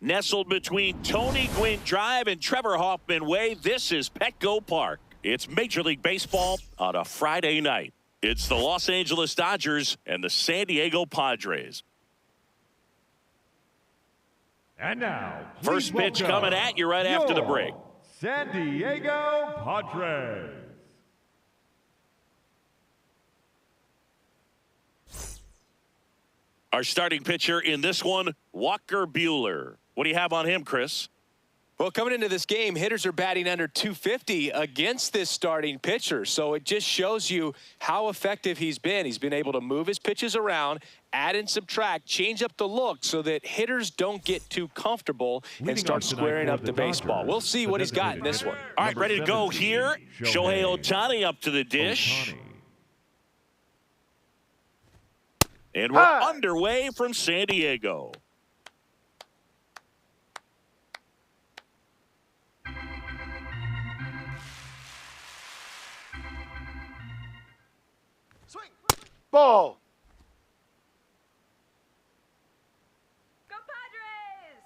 Nestled between Tony Gwynn Drive and Trevor Hoffman Way, this is Petco Park. It's Major League Baseball on a Friday night. It's the Los Angeles Dodgers and the San Diego Padres. And now, first pitch coming at you right after the break. San Diego Padres. Our starting pitcher in this one, Walker Buehler. What do you have on him, Chris? Well, coming into this game, hitters are batting under 250 against this starting pitcher. So it just shows you how effective he's been. He's been able to move his pitches around, add and subtract, change up the look so that hitters don't get too comfortable and start squaring up the baseball. We'll see what he's got in this one. All right, ready to go here. Shohei Ohtani up to the dish. And we're underway from San Diego. Ball. Go Padres!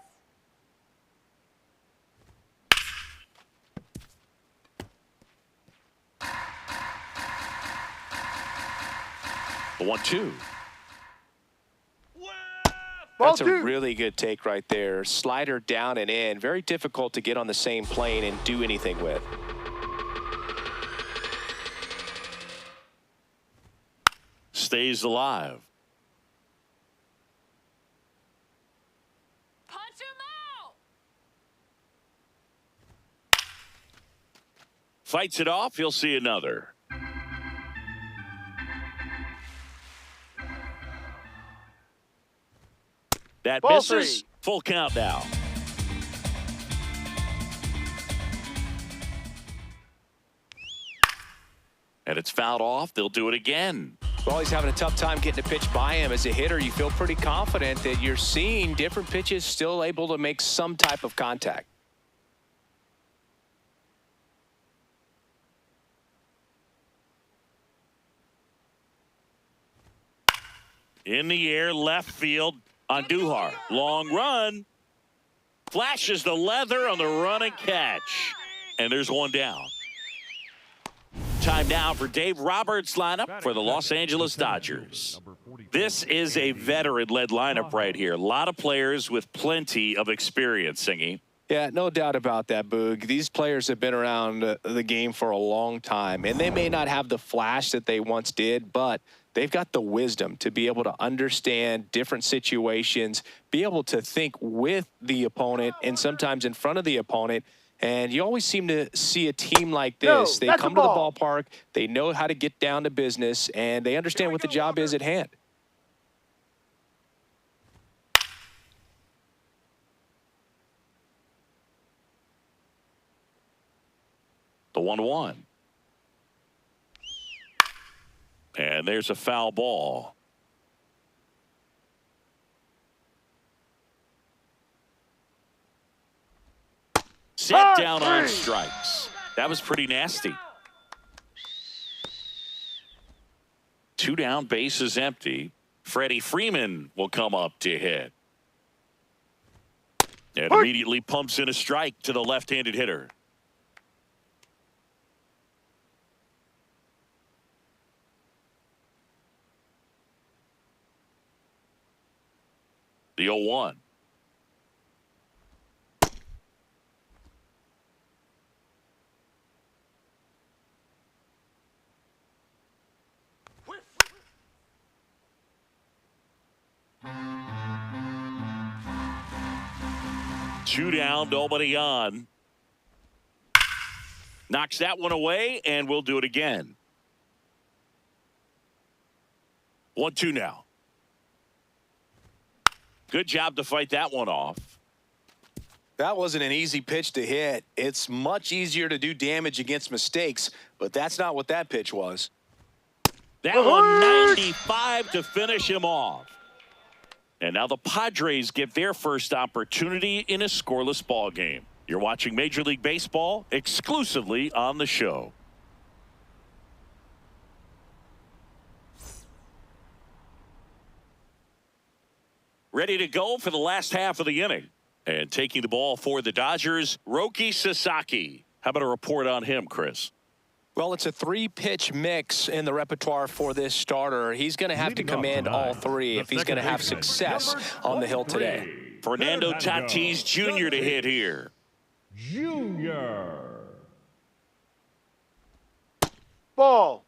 The 1-2. That's a really good take right there. Slider down and in. Very difficult to get on the same plane and do anything with. Stays alive. Punch him out! Fights it off. He'll see another. That Ball misses. 3. Full count now. And it's fouled off. They'll do it again. Well, he's having a tough time getting a pitch by him. As a hitter, you feel pretty confident that you're seeing different pitches still able to make some type of contact. In the air, left field on Duhar. Long run. Flashes the leather on the run and catch. And there's one down. Time now for Dave Roberts' lineup for the Los Angeles Dodgers. This is a veteran-led lineup right here. A lot of players with plenty of experience, Singy. Yeah, no doubt about that, Boog. These players have been around the game for a long time, and they may not have the flash that they once did, but they've got the wisdom to be able to understand different situations, be able to think with the opponent and sometimes in front of the opponent. And you always seem to see a team like this. They come to the ballpark, they know how to get down to business, and they understand what the job is at hand. The 1-1. And there's a foul ball. Set down on strikes. That was pretty nasty. 2 down, bases empty. Freddie Freeman will come up to hit. And immediately pumps in a strike to the left-handed hitter. The 0-1. Two down, nobody on. Knocks that one away, and we'll do it again. 1-2 now. Good job to fight that one off. That wasn't an easy pitch to hit. It's much easier to do damage against mistakes, but that's not what that pitch was. That one 95 to finish him off. And now the Padres get their first opportunity in a scoreless ball game. You're watching Major League Baseball exclusively on the show. Ready to go for the last half of the inning. And taking the ball for the Dodgers, Roki Sasaki. How about a report on him, Chris? Well, it's a 3-pitch mix in the repertoire for this starter. He's going to have to command all three if he's going to have success on the hill today. Fernando Tatis Jr. to hit here. Junior. Ball.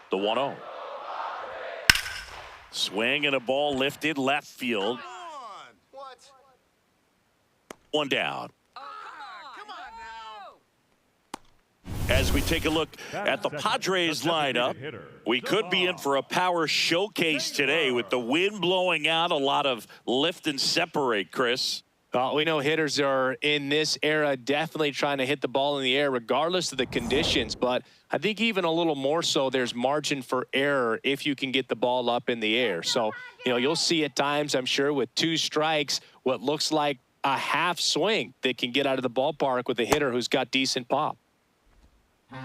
The 1-0. Swing and a ball lifted left field. What? One down. Come on now. As we take a look at the Padres lineup, we could be in for a power showcase today with the wind blowing out, a lot of lift and separate, Chris. We know hitters are in this era definitely trying to hit the ball in the air regardless of the conditions, but I think even a little more so there's margin for error if you can get the ball up in the air. So, you'll see at times, I'm sure, with 2 strikes, what looks like a half swing that can get out of the ballpark with a hitter who's got decent pop. Let's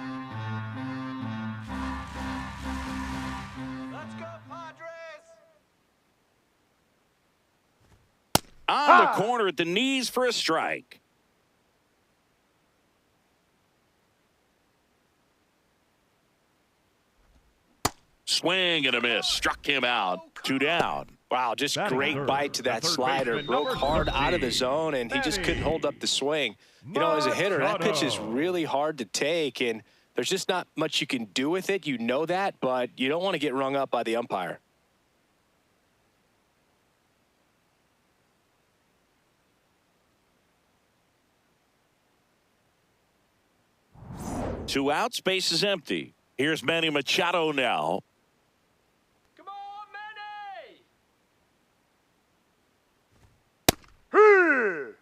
go, Padres! On the corner at the knees for a strike. Swing and a miss. Struck him out. 2 down. Wow, just Batting great third, bite to the that third slider. baseman, Broke number hard out of the 13, zone, and he just couldn't hold up the swing. As a hitter, that pitch is really hard to take, and there's just not much you can do with it. You know that, but you don't want to get rung up by the umpire. Two outs, base is empty. Here's Manny Machado now. Come on, Manny. Here!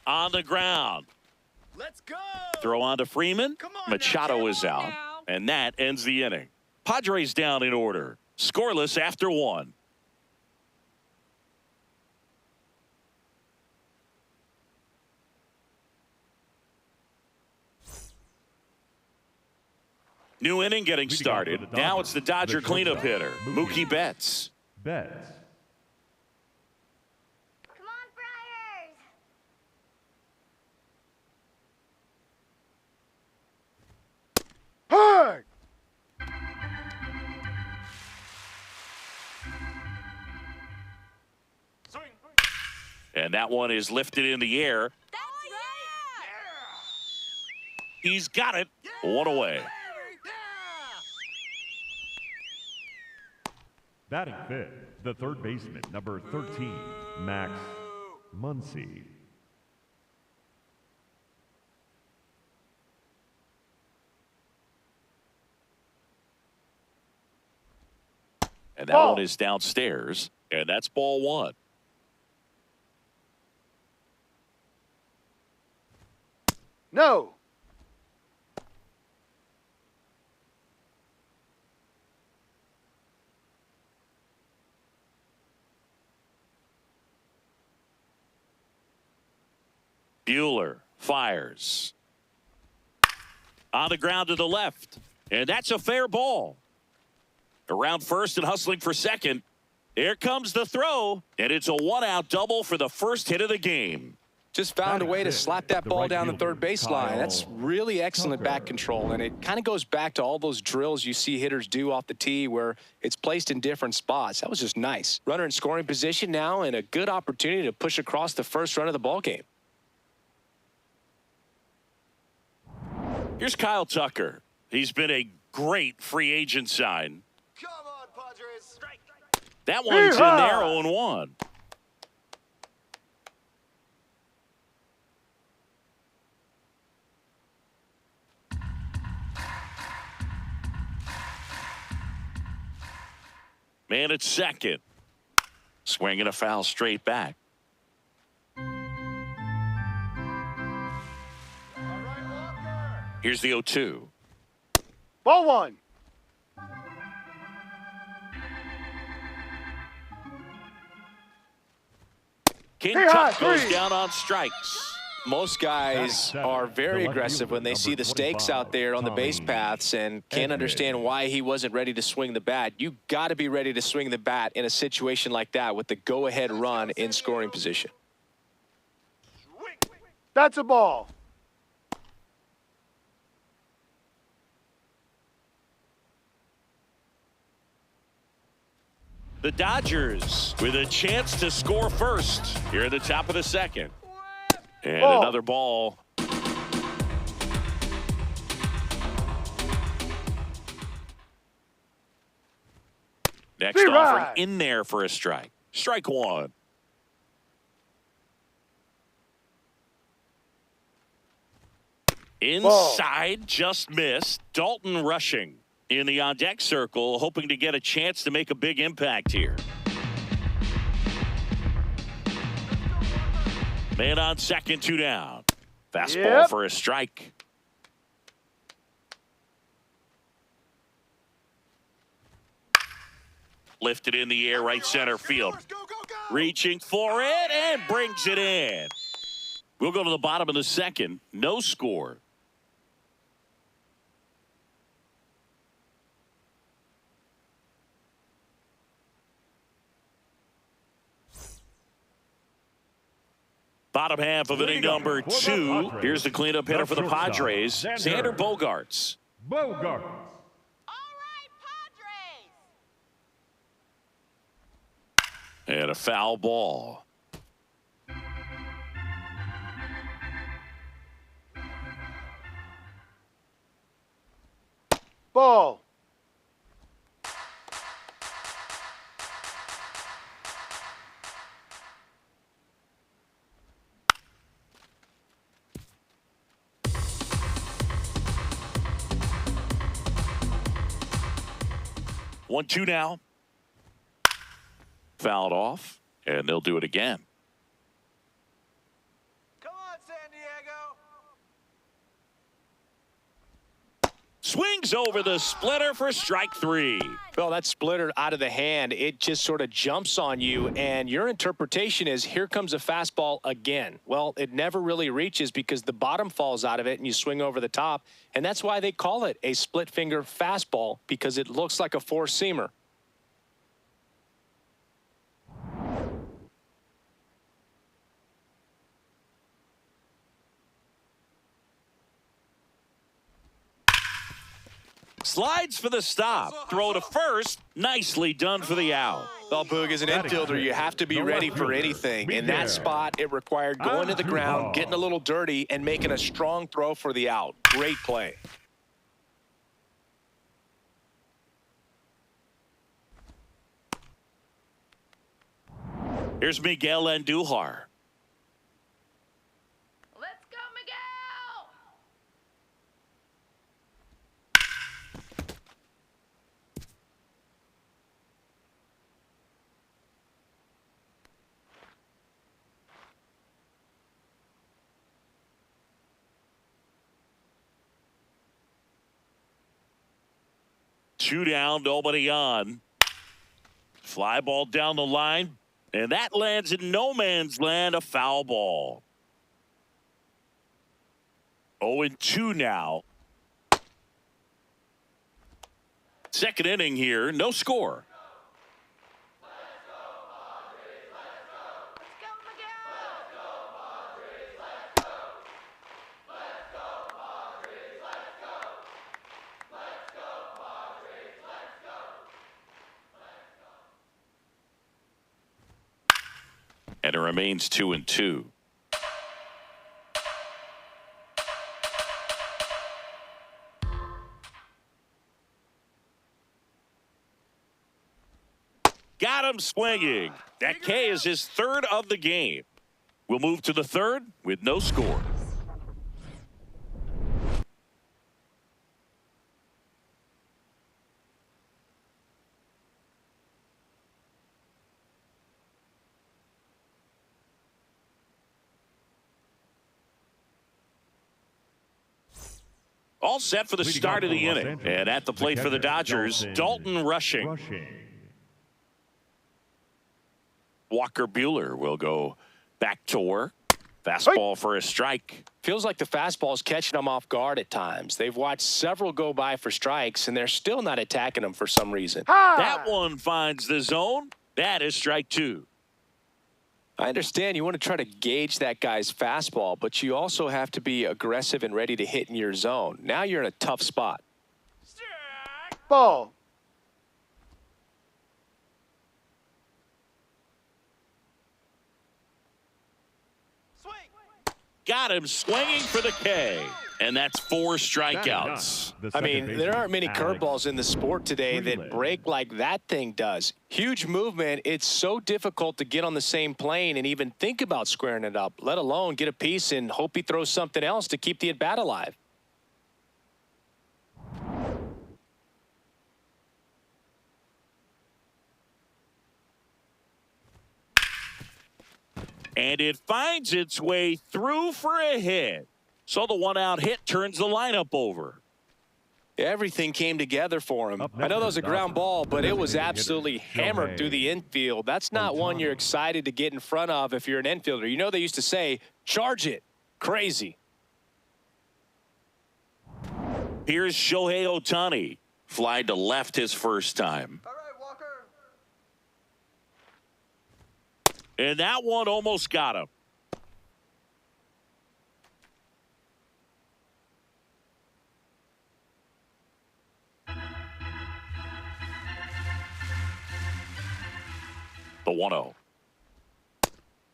On the ground. Let's go! Throw on to Freeman. Come on Machado now. is out. now. And that ends the inning. Padres down in order. Scoreless after 1. New inning getting started. Now it's the Dodger cleanup hitter, Mookie Betts. Betts. Come on, Friars. Hey! Swing! And that one is lifted in the air. That's right. He's got it. One away. Batting fifth, the third baseman, number 13, Max Muncy. And that one is downstairs. And that's ball 1. No! Buehler fires. On the ground to the left. And that's a fair ball. Around first and hustling for second. Here comes the throw. And it's a 1-out double for the first hit of the game. Just found a way to Batting slap fifth, that the ball right down the fielder, third baseline. That's Kyle really excellent back Tucker. control, and it kind of goes back to all those drills you see hitters do off the tee where it's placed in different spots. That was just nice. Runner in scoring position now, and a good opportunity to push across the first run of the ball game. Here's Kyle Tucker. He's been a great free agent sign. Come on, Padres! That one's in Yeehaw! there, 0-1. Man at second. Swinging a foul straight back. All right, Walker. Here's the 0-2. Ball one. King Hey, Tuck high, goes three. down on strikes. Most guys are very aggressive when they see the stakes out there on the base paths and can't understand why he wasn't ready to swing the bat. You got to be ready to swing the bat in a situation like that with the go-ahead run in scoring position. That's a ball. The Dodgers with a chance to score first here at the top of the second. And Ball. another ball. Next Be offering right. in there for a strike. Strike one. Inside, just missed. Dalton rushing in the on-deck circle, hoping to get a chance to make a big impact here. Man on second, 2 down. Fastball Yep. for a strike. Lifted in the air, right center field. Go, go, go. Reaching for it and brings it in. We'll go to the bottom of the second. No score. Bottom half of inning number 2. Here's the cleanup hitter for the Padres, Xander Bogaerts. Bogart. All right, Padres. And a foul ball. Ball. One, two now. Fouled off, and they'll do it again. Come on, San Diego. Swings over the splitter for strike 3. Well, that splitter out of the hand, it just sort of jumps on you, and your interpretation is, here comes a fastball again. Well, it never really reaches because the bottom falls out of it and you swing over the top, and that's why they call it a split finger fastball, because it looks like a four-seamer. Slides for the stop. Throw to first. Nicely done for the out. Well, Boog, as an infielder, you have to be ready for anything. In that spot, it required going to the ground, getting a little dirty, and making a strong throw for the out. Great play. Here's Miguel Andujar. Let's go, Miguel. Two down, nobody on. Fly ball down the line, and that lands in no man's land, a foul ball. 0-2 now. Second inning here, no score. Let's go, Miguel. And it remains 2-2. Got him swinging. That K is his third of the game. We'll move to the third with no score. All set for the Leading start off of the for Los inning. Angeles, And at the plate for the catcher, Dodgers, Dalton rushing. Walker Buehler will go back to work. Fastball for a strike. Feels like the fastball is catching them off guard at times. They've watched several go by for strikes, and they're still not attacking them for some reason. That one finds the zone. That is strike two. I understand you want to try to gauge that guy's fastball, but you also have to be aggressive and ready to hit in your zone. Now you're in a tough spot. Ball. Got him swinging for the K. And that's 4 strikeouts. I mean, there aren't many curveballs in the sport today that break like that thing does. Huge movement. It's so difficult to get on the same plane and even think about squaring it up, let alone get a piece and hope he throws something else to keep the at-bat alive. And it finds its way through for a hit. So the one-out hit turns the lineup over. Everything came together for him. I know that was a ground ball, but it was absolutely hammered through the infield. That's not one you're excited to get in front of if you're an infielder. You know they used to say, charge it. Crazy. Here's Shohei Ohtani. Fly to left his first time. All right, Walker. And that one almost got him. The 1-0.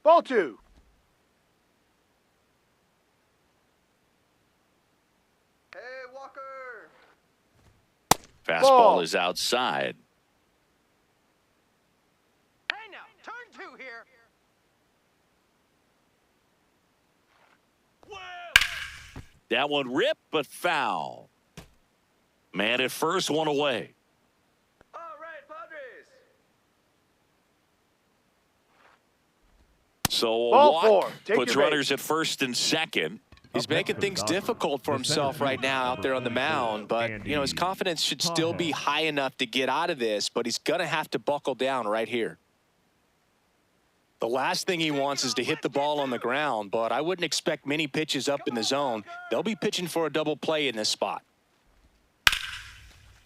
Ball 2. Hey, Walker. Fastball Ball. is outside. Hey, now, turn 2 here. That one ripped, but foul. Man at first, one away. All right, Padres. So a Ball walk 4. Take puts your runners at first and second. He's making things difficult for himself right now out there on the mound, but, you know, his confidence should still be high enough to get out of this, but he's going to have to buckle down right here. The last thing he wants is to hit the ball on the ground, but I wouldn't expect many pitches up in the zone. They'll be pitching for a double play in this spot.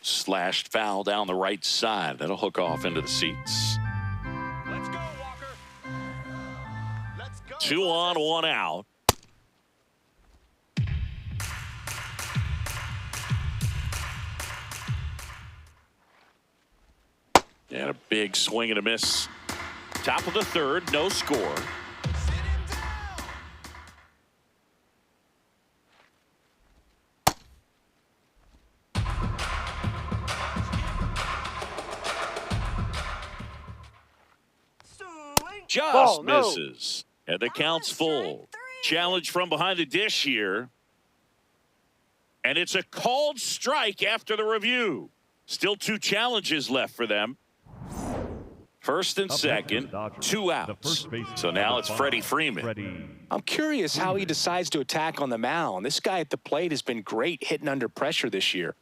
Slashed foul down the right side. That'll hook off into the seats. Let's go, Walker. Let's go. 2 on, 1 out. And a big swing and a miss. Top of the third, no score. Sit him down. Swing. Just Ball, no. misses. And the count's full. Challenge from behind the dish here. And it's a called strike after the review. Still 2 challenges left for them. First and second, 2 outs. So now it's Freddie Freeman. I'm curious how he decides to attack on the mound. This guy at the plate has been great hitting under pressure this year.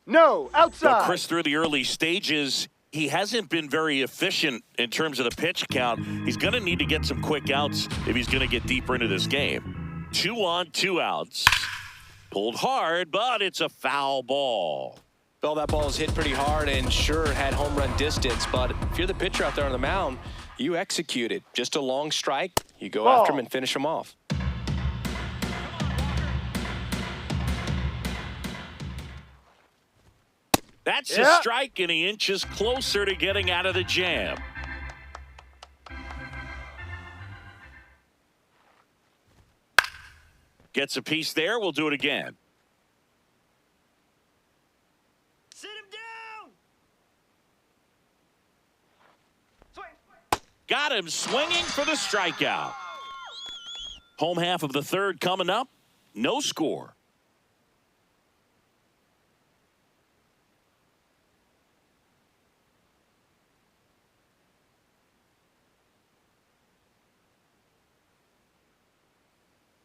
No, Well, outside. Chris, through the early stages, he hasn't been very efficient in terms of the pitch count. He's going to need to get some quick outs if he's going to get deeper into this game. 2 on, 2 outs. Pulled hard, but it's a foul ball. Well, that ball was hit pretty hard and sure had home run distance, but if you're the pitcher out there on the mound, you execute it. Just a long strike, you go after him and finish him off. That's a strike, and he inches closer to getting out of the jam. Gets a piece there. We'll do it again. Sit him down. Swing. Got him swinging for the strikeout. Home half of the third coming up. No score.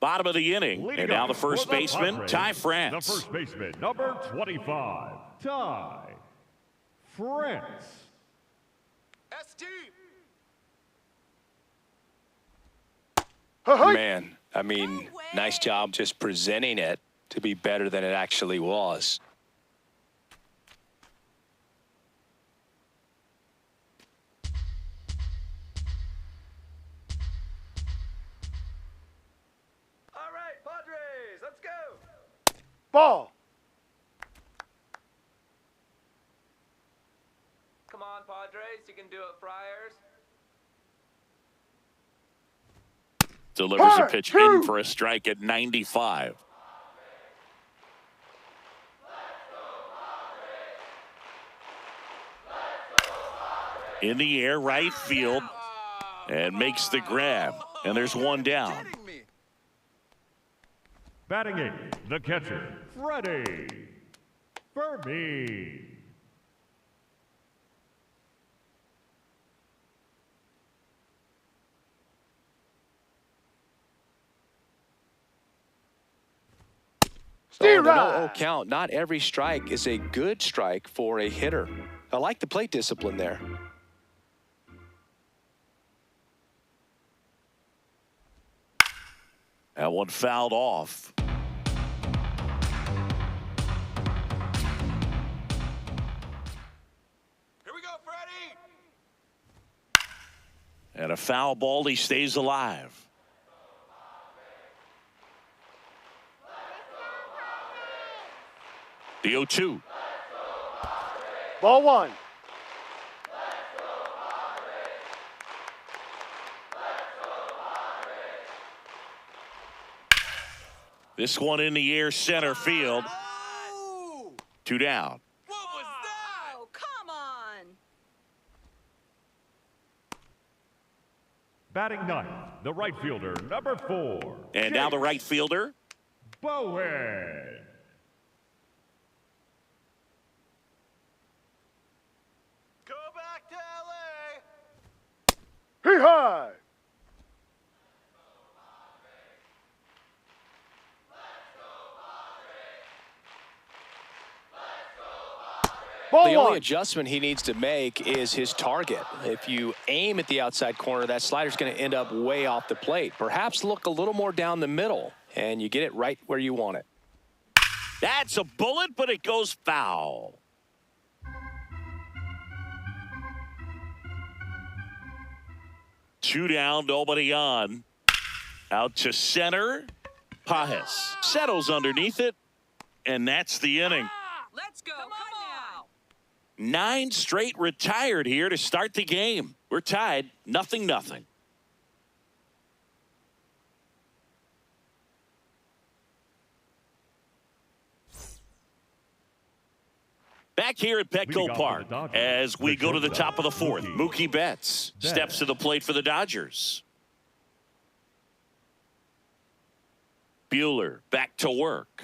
Bottom of the inning. Leading And now up the first for the baseman, Padres, Ty The France. first baseman, number 25, Ty France. ST. Man, I mean, nice job just presenting it to be better than it actually was. All right, Padres, let's go. Ball. Come on, Padres, you can do it, Friars. Delivers a pitch in for a strike at 95. In the air, right field, and makes the grab. And there's one down. Batting eighth, the catcher, Freddie Fermi. So on an 0-0 count, not every strike is a good strike for a hitter. I like the plate discipline there. That one fouled off. Here we go, Freddie. And a foul ball, he stays alive. The 0-2. Ball one. This one in the air, center field. Oh! 2 down. What was that? Oh, come on. Batting ninth, the right fielder, number 4. And now the right fielder. Buehler. Go back to LA. Hey, hi. The only adjustment he needs to make is his target. If you aim at the outside corner, that slider's going to end up way off the plate. Perhaps look a little more down the middle, and you get it right where you want it. That's a bullet, but it goes foul. Two down, nobody on. Out to center. Pajes settles underneath it, and that's the inning. Let's go. Come on now. 9 straight retired here to start the game. We're tied, 0-0. Back here at Petco Park as we go to the top of the 4th. Mookie Betts steps to the plate for the Dodgers. Buehler back to work.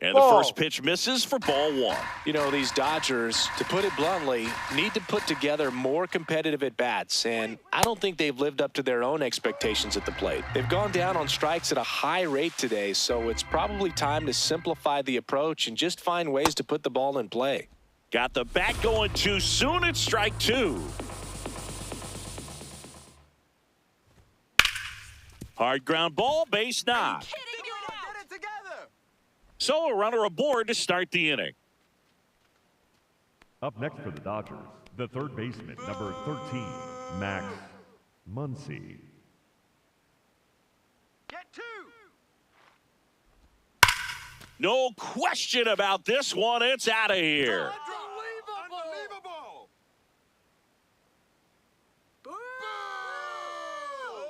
And the first pitch misses for ball 1. You know, these Dodgers, to put it bluntly, need to put together more competitive at-bats, and I don't think they've lived up to their own expectations at the plate. They've gone down on strikes at a high rate today, so it's probably time to simplify the approach and just find ways to put the ball in play. Got the bat going too soon. It's strike 2. Hard ground ball, base knock. Get it together. So a runner aboard to start the inning. Up next for the Dodgers, the third baseman, number 13, Max Muncy. Get 2. No question about this one. It's out of here. Unbelievable.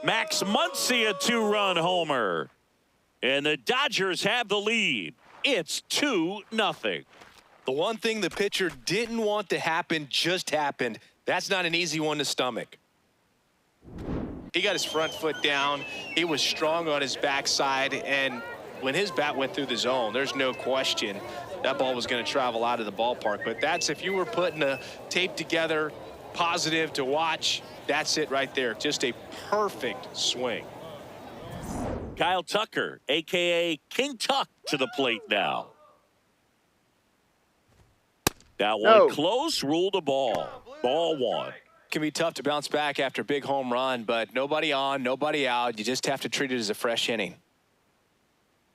Max Muncy, a 2-run homer. And the Dodgers have the lead. It's 2-0. The one thing the pitcher didn't want to happen just happened. That's not an easy one to stomach. He got his front foot down. He was strong on his backside, and when his bat went through the zone, there's no question that ball was going to travel out of the ballpark. But that's, if you were putting a tape together, positive to watch, that's it right there. Just a perfect swing. Kyle Tucker, a.k.a. King Tuck, to the plate now. That one close, ruled a ball. Ball one. Can be tough to bounce back after a big home run, but nobody on, nobody out. You just have to treat it as a fresh inning.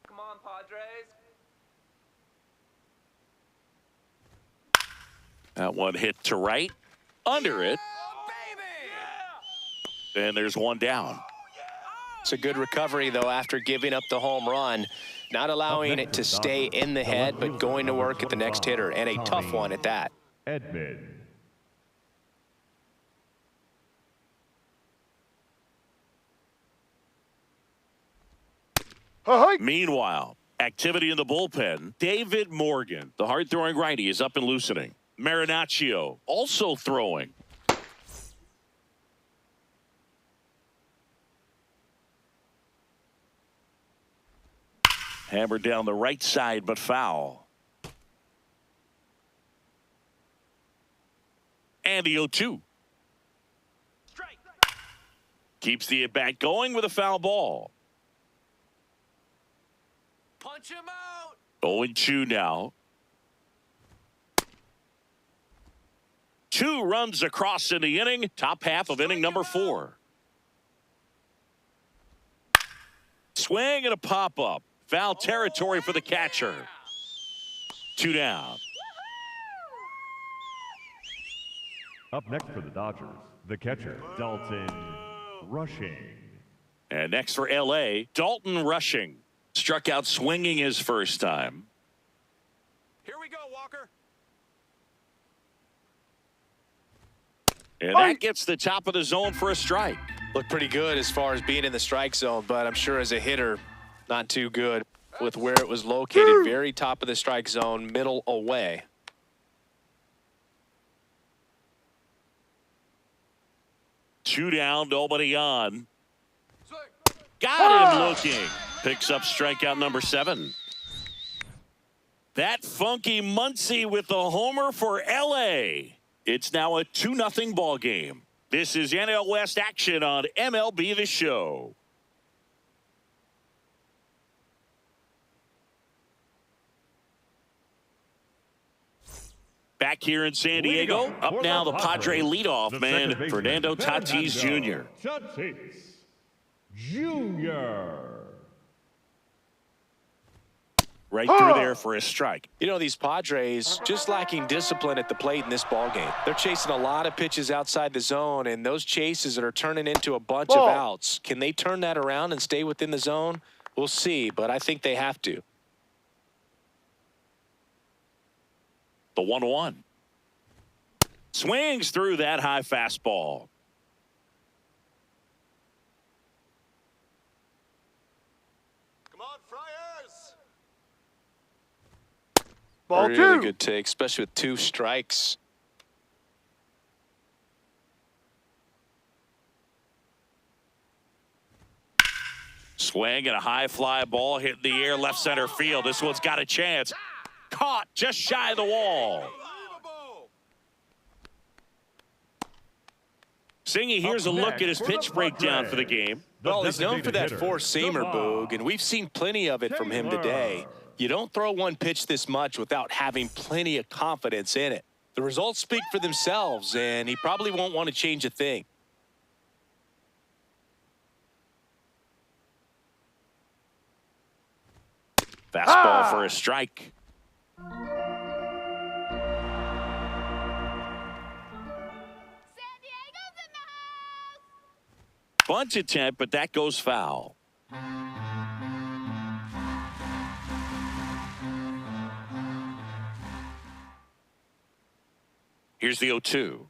Come on, Padres. That one hit to right, under it, and there's one down. It's a good recovery, though, after giving up the home run. Not allowing it to stay in the head, but going to work at the next hitter, and a tough one at that. Edmund. Meanwhile, activity in the bullpen. David Morgan, the hard-throwing righty, is up and loosening. Marinaccio also throwing. Hammered down the right side, but foul. And the 0-2. Keeps the at-bat going with a foul ball. Punch him out. 0-2 now. 2 runs across in the inning. Top half of inning number 4. Swing and a pop-up. Foul territory for the catcher. 2 down. Up next for the Dodgers, the catcher, Dalton Rushing. And next for L.A., Dalton Rushing. Struck out swinging his first time. Here we go, Walker. And that gets the top of the zone for a strike. Looked pretty good as far as being in the strike zone, but I'm sure as a hitter, not too good with where it was located. Very top of the strike zone, middle away. Two down, nobody on. Got him looking. Picks up strikeout number 7. That funky Muncy with the homer for L.A. It's now a 2-0 ball game. This is NL West action on MLB The Show. Back here in San Diego, up now the Padre leadoff man, Fernando Tatis Jr. Tatis Jr. Right through there for a strike. You know, these Padres just lacking discipline at the plate in this ballgame. They're chasing a lot of pitches outside the zone, and those chases are turning into a bunch of outs. Can they turn that around and stay within the zone? We'll see, but I think they have to. The 1-1. Swings through that high fastball. Come on, Friars. Ball really good take, especially with 2 strikes. Swing and a high fly ball hit in the air left center field. This one's got a chance. Caught just shy of the wall. Singy, here's a look at his pitch breakdown for the game. Well, he's known for that four-seamer, Boog, and we've seen plenty of it from him today. You don't throw one pitch this much without having plenty of confidence in it. The results speak for themselves, and he probably won't want to change a thing. Fastball for a strike. Bunt attempt, but that goes foul. Here's the 0-2.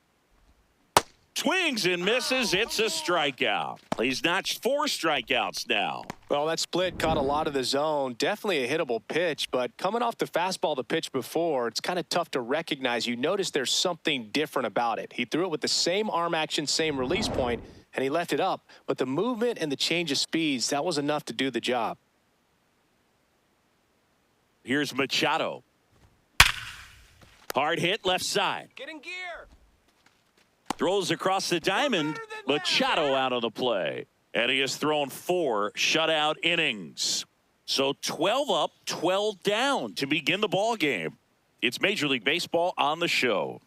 Swings and misses. It's a strikeout. He's notched 4 strikeouts now. Well, that split caught a lot of the zone. Definitely a hittable pitch, but coming off the fastball the pitch before, it's kind of tough to recognize. You notice there's something different about it. He threw it with the same arm action, same release point, and he left it up. But the movement and the change of speeds, that was enough to do the job. Here's Machado. Hard hit left side. Get in gear. Throws across the diamond. Machado out of the play. And he has thrown 4 shutout innings. So 12 up, 12 down to begin the ball game. It's Major League Baseball on the show.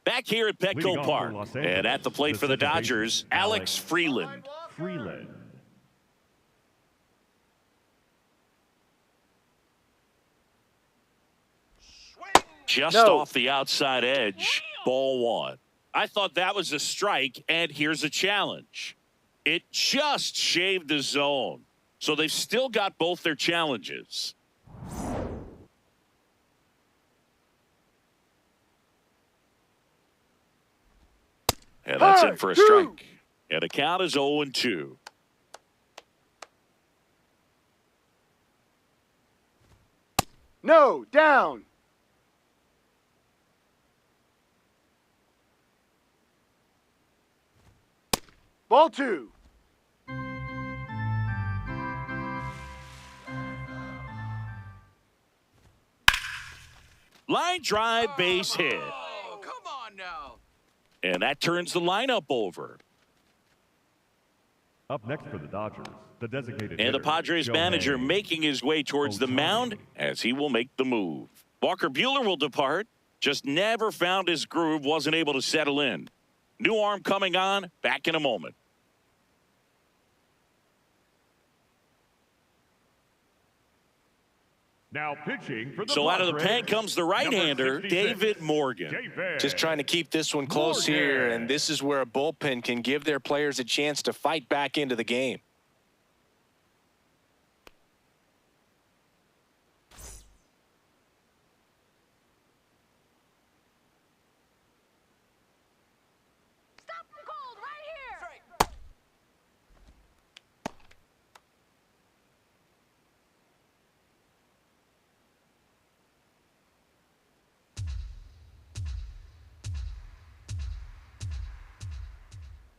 Back here at Petco Park, and at the plate for the Dodgers, Alex Freeland. Just off the outside edge, ball 1. I thought that was a strike, and here's a challenge. It just shaved the zone, so they've still got both their challenges. And that's it for a strike. And the count is 0-2. No, down. Ball 2. Line drive, base hit. Oh, come on now. And that turns the lineup over. Up next for the Dodgers, the designated And the hitter, Padres manager making his way towards the mound as he will make the move. Walker Buehler will depart. Just never found his groove, wasn't able to settle in. New arm coming on, back in a moment. Now pitching for the So out of the Padres, pen comes the right-hander, number 66, David Morgan. David. Just trying to keep this one close here, and this is where a bullpen can give their players a chance to fight back into the game. Stop the cold right here.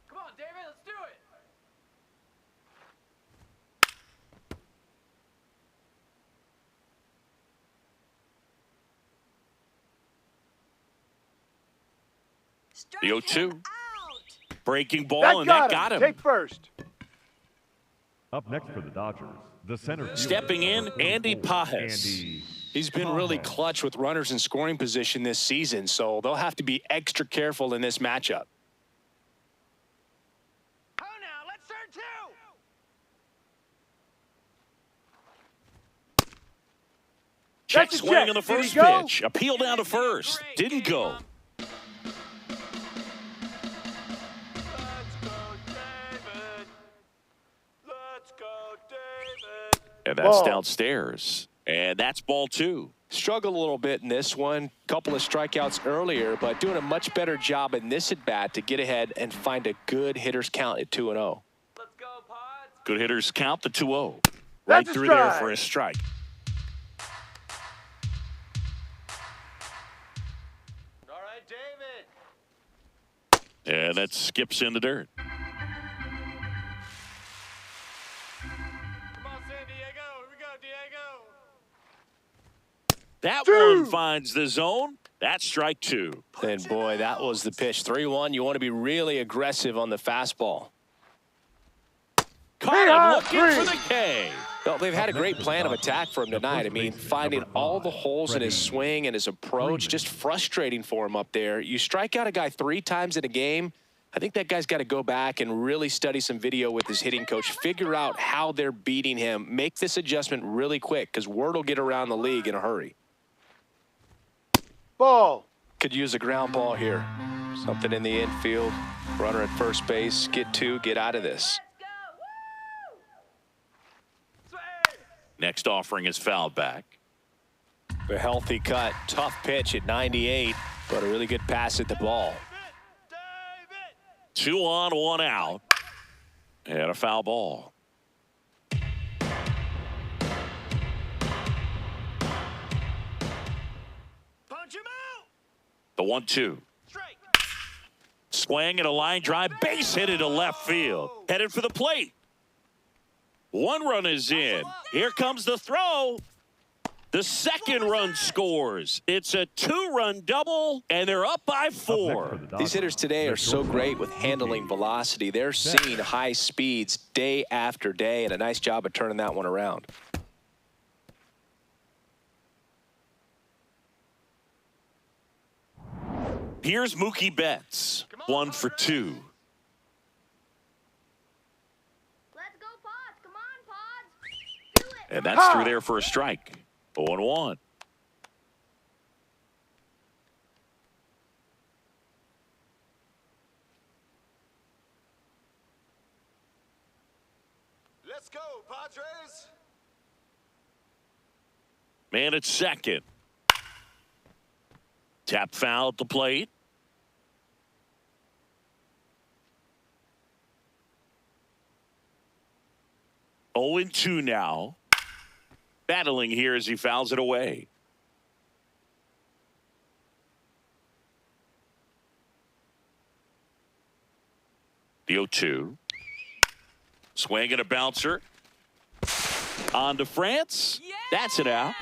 Come on, David, let's do it. Strike The 0-2. him out. Breaking ball, That and that got got him. him. Take first. Up next for the Dodgers, the center fielder, Stepping in, Andy Pages. Andy. He's been really clutch with runners in scoring position this season, so they'll have to be extra careful in this matchup. Oh, now, let's turn 2. Check That's a swing check. on the Did he first go? pitch. Appeal down to first. Didn't go. Let's go, David. Let's go, David. And that's Ball. downstairs. And that's ball 2. Struggled a little bit in this one. Couple of strikeouts earlier, but doing a much better job in this at-bat to get ahead and find a good hitter's count at 2-0. Let's go, Pods. Good hitters count the 2-0. Right That's a through there strike. for a strike. All right, David. And that skips in the dirt. Come on, San Diego. Here we go, Diego. That 2. one finds the zone. That's strike 2. And boy, that was the pitch. 3-1. You want to be really aggressive on the fastball. Caught him looking for the K. Well, they've had a great plan of attack for him tonight. I mean, finding all the holes in his swing and his approach, just frustrating for him up there. You strike out a guy 3 times in a game, I think that guy's got to go back and really study some video with his hitting coach, figure out how they're beating him, make this adjustment really quick, because word will get around the league in a hurry. Ball. Could use a ground ball here. Something in the infield. Runner at first base. Get 2, get out of this. Next offering is fouled back. A healthy cut. Tough pitch at 98, but a really good pass at the ball. 2 on, 1 out. And a foul ball. Punch him out. The 1-2. Strike. Swing and a line drive. Base hit into left field. Headed for the plate. 1 run is in. Here comes the throw. The second run scores. It's a 2-run double, and they're up by 4. These hitters today are so great with handling velocity. They're seeing high speeds day after day, and a nice job of turning that one around. Here's Mookie Betts, 1 for 2. Let's go, Pods. Come on, Pods. Do it. And that's through there for a strike. 0-1. Let's go, Padres. Man at second. Tap foul at the plate. Oh, 2 now. Battling here as he fouls it away. The 0-2. Swing and a bouncer. On to France. That's it out.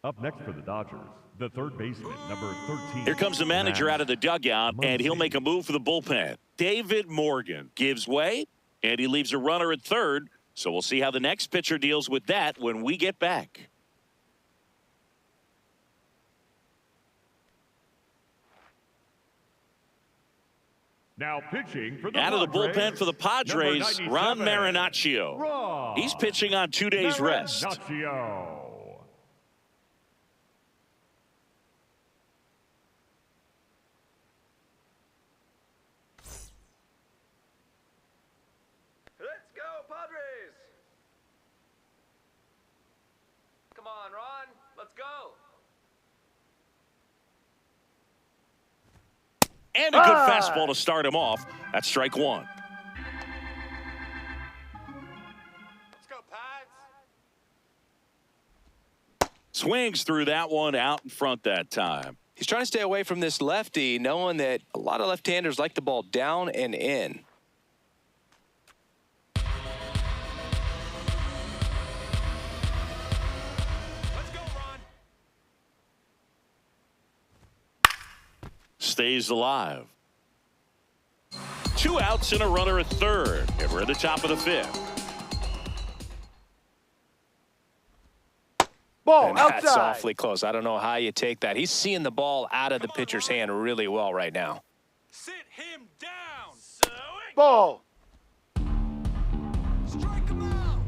Up next for the Dodgers, the third baseman, number 13. Here comes the manager out of the dugout, and he'll make a move for the bullpen. David Morgan gives way, and he leaves a runner at third. So we'll see how the next pitcher deals with that when we get back. Now pitching for the Out of the Padres, bullpen for the Padres, number Ron 97, Marinaccio. Ron He's pitching on 2 days rest. Marinaccio. Let's go, Padres. Come on, Ron. Let's go. And a good fastball to start him off. That's strike 1. Let's go, Pads. Swings through that one out in front that time. He's trying to stay away from this lefty, knowing that a lot of left-handers like the ball down and in. Let's go, Ron. Stays alive. 2 outs and a runner at third. And we're at the top of the 5th. Ball And that's outside. awfully close. I don't know how you take that. He's seeing the ball out of the pitcher's hand really well right now. Sit him down. Ball. Strike him out.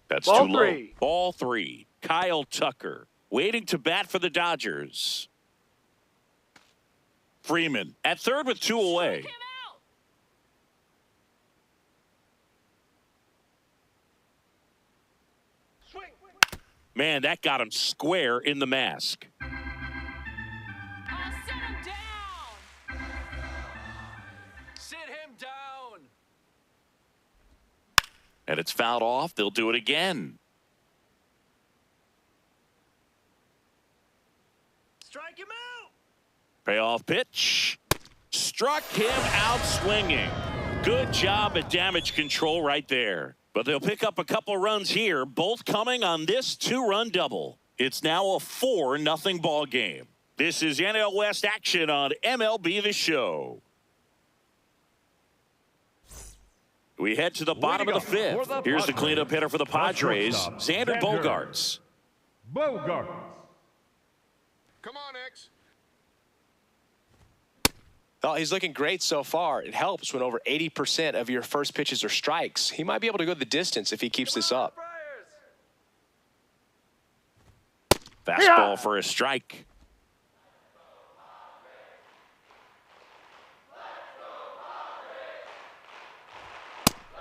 That's Ball too low. 3. Ball 3. Kyle Tucker waiting to bat for the Dodgers. Freeman at third with 2 away. Him out. Swing. Man, that got him square in the mask. Set him down. Sit him down. And it's fouled off. They'll do it again. Strike him out. Payoff pitch. Struck him out swinging. Good job at damage control right there. But they'll pick up a couple runs here, both coming on this 2-run double. It's now a 4-0 ball game. This is NL West action on MLB The Show. We head to the bottom of the 5th. Here's the cleanup hitter for the Padres, Xander Bogaerts. Bogaerts. Come on, X. Well, he's looking great so far. It helps when over 80% of your first pitches are strikes. He might be able to go the distance if he keeps this up. Fastball for a strike.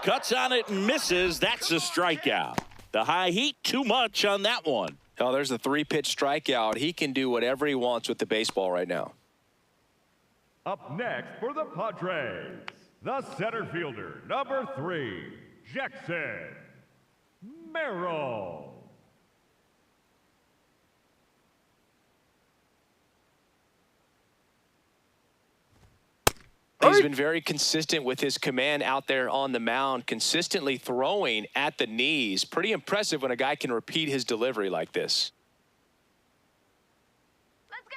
Cuts on it and misses. That's a strikeout. The high heat, too much on that one. Oh, there's a 3-pitch strikeout. He can do whatever he wants with the baseball right now. Up next for the Padres, the center fielder, number 3, Jackson Merrill. He's been very consistent with his command out there on the mound, consistently throwing at the knees. Pretty impressive when a guy can repeat his delivery like this. Let's go,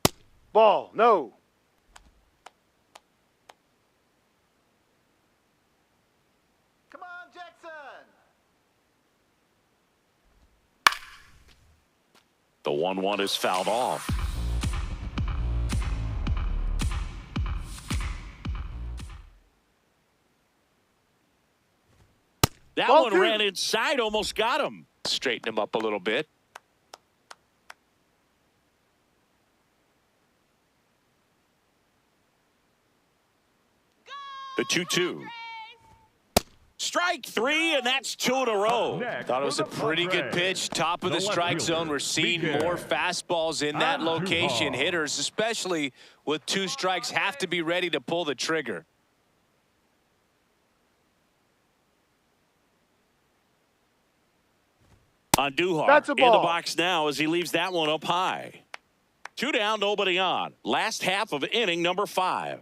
Pods. Ball, no. Come on, Jackson. The 1-1 is fouled off. That Ball one two. ran inside, almost got him. Straighten him up a little bit. The 2-2. Strike three, and that's 2 in a row. Thought it was a pretty good pitch. Top of the strike zone. We're seeing more fastballs in that location. Hitters, especially with 2 strikes, have to be ready to pull the trigger. Andujar That's a in the ball. box now as he leaves that one up high. 2 down, nobody on. Last half of inning number 5.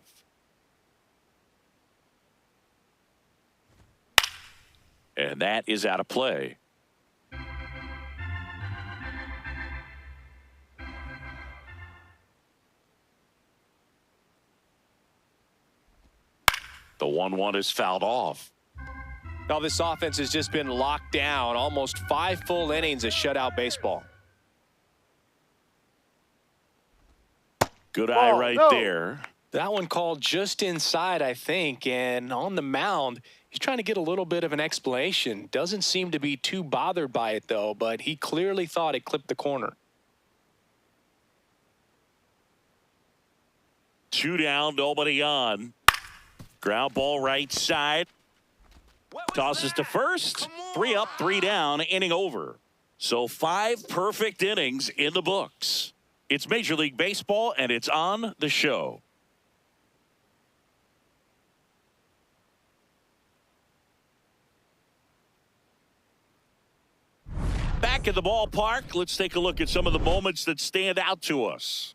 And that is out of play. The 1-1 is fouled off. Now this offense has just been locked down. Almost 5 full innings of shutout baseball. Good eye Ball, right no. there. That one called just inside, I think. And on the mound, he's trying to get a little bit of an explanation. Doesn't seem to be too bothered by it, though. But he clearly thought it clipped the corner. 2 down, nobody on. Ground ball right side. Tosses to first. 3 up, 3 down, inning over. So 5 perfect innings in the books. It's Major League Baseball, and it's on the show. Back at the ballpark, let's take a look at some of the moments that stand out to us.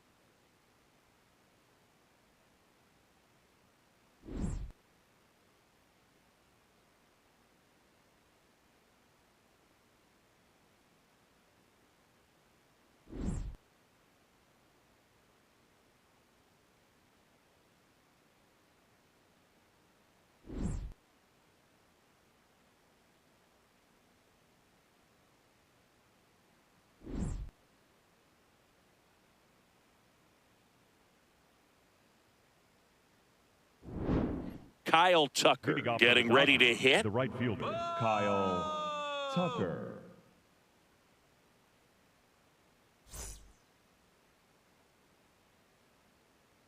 Kyle Tucker Leading off getting for the ready to Dodgers, hit. The right fielder, Kyle Tucker.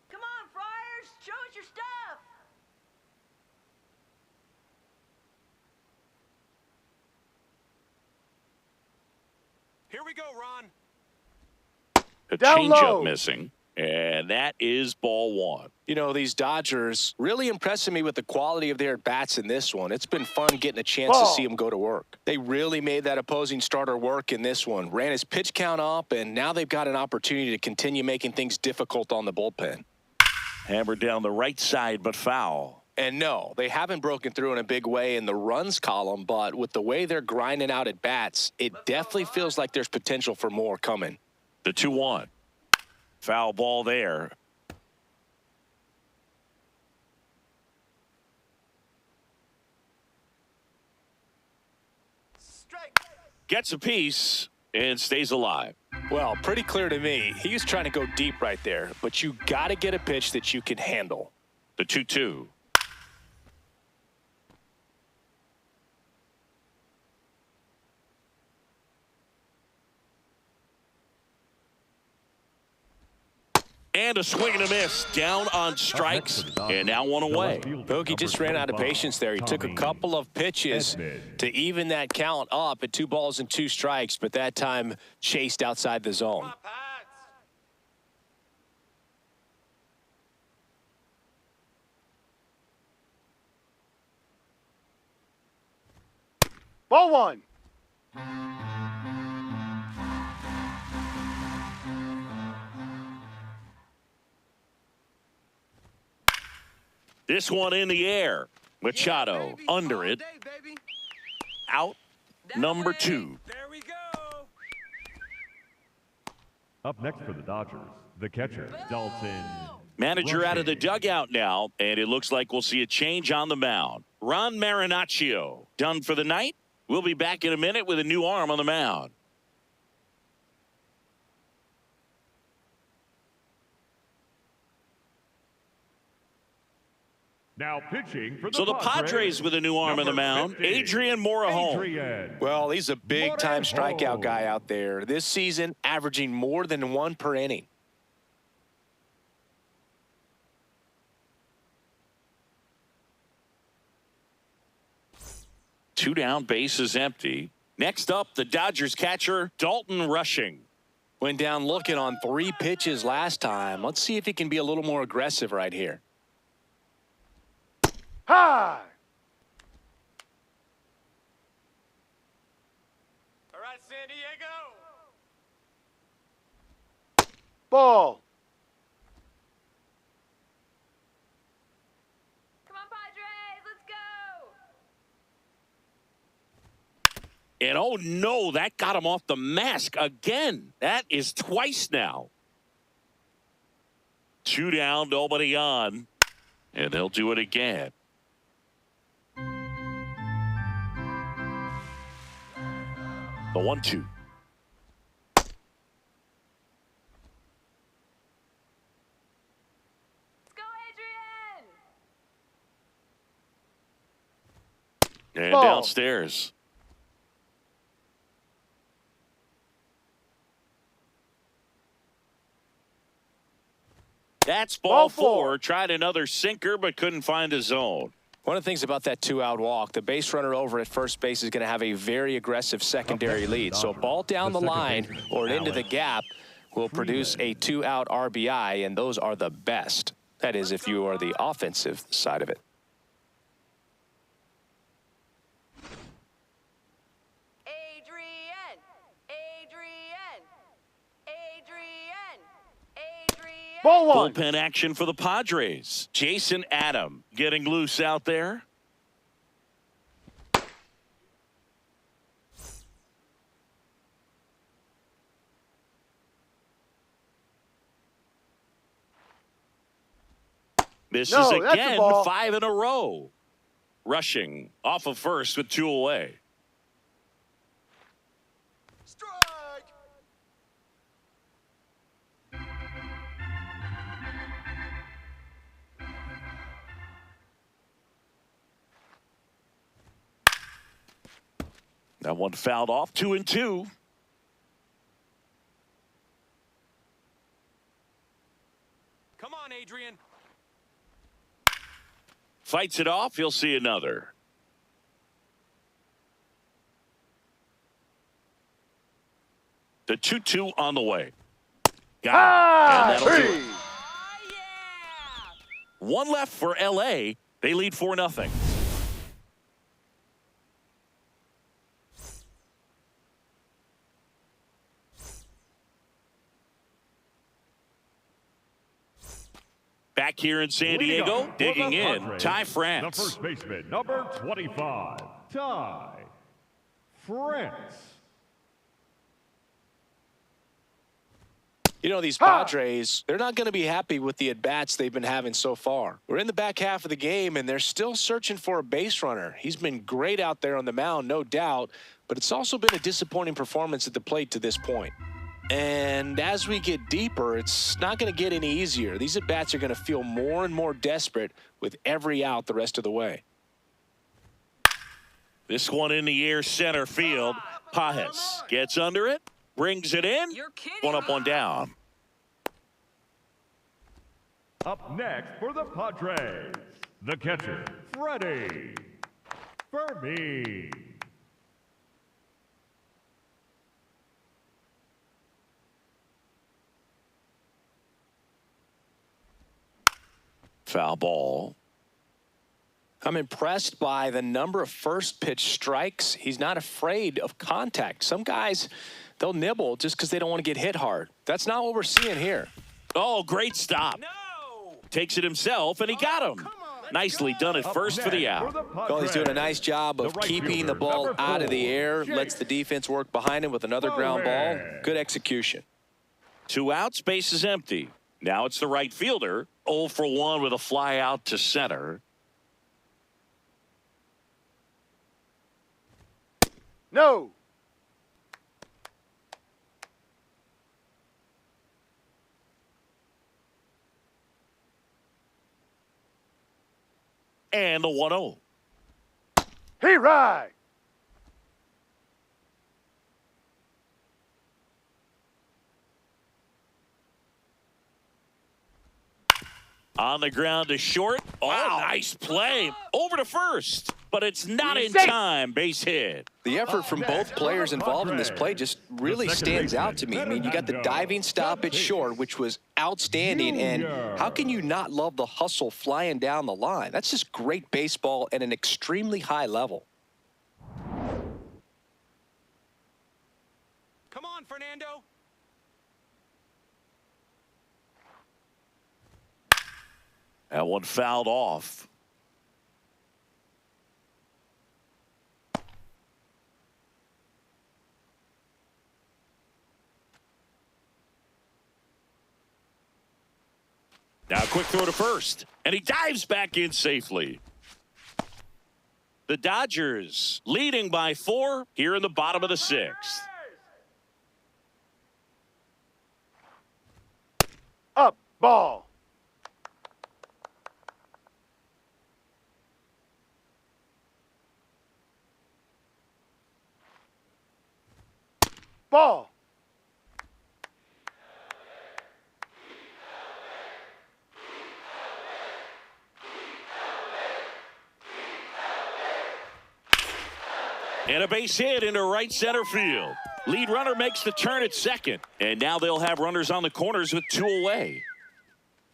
Come on, Friars. Show us your stuff. Here we go, Ron. A Down low. changeup missing. And that is ball 1. You know, these Dodgers really impressing me with the quality of their at-bats in this one. It's been fun getting a chance to Ball. see them go to work. They really made that opposing starter work in this one. Ran his pitch count up, and now they've got an opportunity to continue making things difficult on the bullpen. Hammered down the right side, but foul. And no, they haven't broken through in a big way in the runs column, but with the way they're grinding out at bats, it definitely feels like there's potential for more coming. The 2-1. Foul ball there. Strike. Gets a piece and stays alive. Well, pretty clear to me. He was trying to go deep right there, but you got to get a pitch that you can handle. The 2-2. And a swing and a miss. Down on strikes. And now one away. Bogey just ran out of patience there. He took a couple of pitches to even that count up at 2 balls and 2 strikes, but that time chased outside the zone. Pats. Ball 1. This one in the air. Machado under it. Out. Number 2. There we go. Up next for the Dodgers, the catcher, Dalton. Manager out of the Rushing. dugout now, and it looks like we'll see a change on the mound. Ron Marinaccio done for the night. We'll be back in a minute with a new arm on the mound. Now pitching for the So the Padres with a new arm on the mound, Adrian Morejon. Adrian. Well, he's a big-time Morejon. strikeout guy out there. This season, averaging more than 1 per inning. Two down, base is empty. Next up, the Dodgers catcher, Dalton Rushing. Went down looking on 3 pitches last time. Let's see if he can be a little more aggressive right here. High. All right, San Diego. Ball. Come on, Padres, let's go. And oh no, that got him off the mask again. That is twice now. 2 down, nobody on. And they'll do it again. The 1-2. Let's go, Adrian. And Ball. downstairs. That's ball Ball 4. Tried another sinker, but couldn't find a zone. One of the things about that 2-out walk, the base runner over at first base is going to have a very aggressive secondary lead. So a ball down the line or into the gap will produce a 2-out RBI, and those are the best. That is, if you are the offensive side of it. Adrian. Ball 1. Bullpen action for the Padres. Jason Adam getting loose out there. Misses No, that's a again, ball. 5 in a row. Rushing off of first with 2 away. Strike. That one fouled off, 2-2. Come on, Adrian. Fights it off, he'll see another. The 2-2 on the way. Got it. And that'll do it. Hey. One left for LA. They lead 4-0. Back here in San Leading Diego, off for the digging in, Padres, Ty the France. first baseman, number 25, Ty France. You know, these Padres, they're not going to be happy with the at-bats they've been having so far. We're in the back half of the game, and they're still searching for a base runner. He's been great out there on the mound, no doubt, but it's also been a disappointing performance at the plate to this point. And as we get deeper, it's not going to get any easier. These at-bats are going to feel more and more desperate with every out the rest of the way. This one in the air, center field. Pajes gets under it, brings it in. One up, one down. Up next for the Padres, the catcher, Freddie Fermi. Foul ball. I'm impressed by the number of first pitch strikes. He's not afraid of contact. Some guys, they'll nibble just because they don't want to get hit hard. That's not what we're seeing here. Oh, great stop. No. Takes it himself, and he got him. Come on. Nicely done at first for the out. Well, he's doing a nice job of keeping the ball out of the air, lets the defense work behind him with another ground ball. Good execution. 2 outs, base is empty. Now it's the right fielder. 0 for 1 with a fly out to center. No. And the 1-0. He right. On the ground to short. Oh, nice play. Over to first. But it's not in Safe. time. Base hit. The effort from both players involved in this play just really stands out to me. I mean, you got the diving stop at short, which was outstanding. And how can you not love the hustle flying down the line? That's just great baseball at an extremely high level. Come on, Fernando. That one fouled off. Now a quick throw to first. And he dives back in safely. The Dodgers leading by 4 here in the bottom of the 6th. Up. Ball. Ball. And a base hit into right center field. Lead runner makes the turn at second. And now they'll have runners on the corners with 2 away.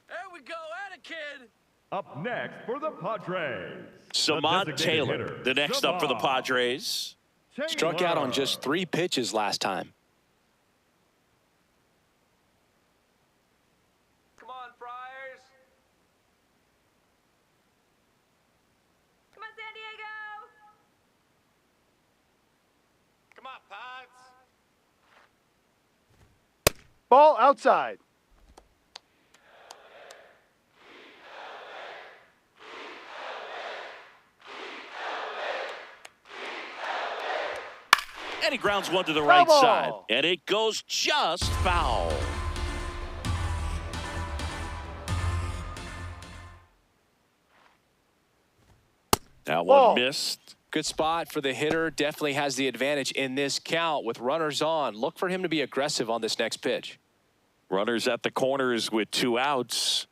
There we go. Atta kid. Up next for the Padres. Samad Taylor, the next up for the Padres. Struck out on just 3 pitches last time. Come on, Friars. Come on, San Diego. Come on, Pods. Ball outside. And he grounds one to the right Foul side. ball. And it goes just foul. That Ball. one missed. Good spot for the hitter. Definitely has the advantage in this count with runners on. Look for him to be aggressive on this next pitch. Runners at the corners with 2 outs.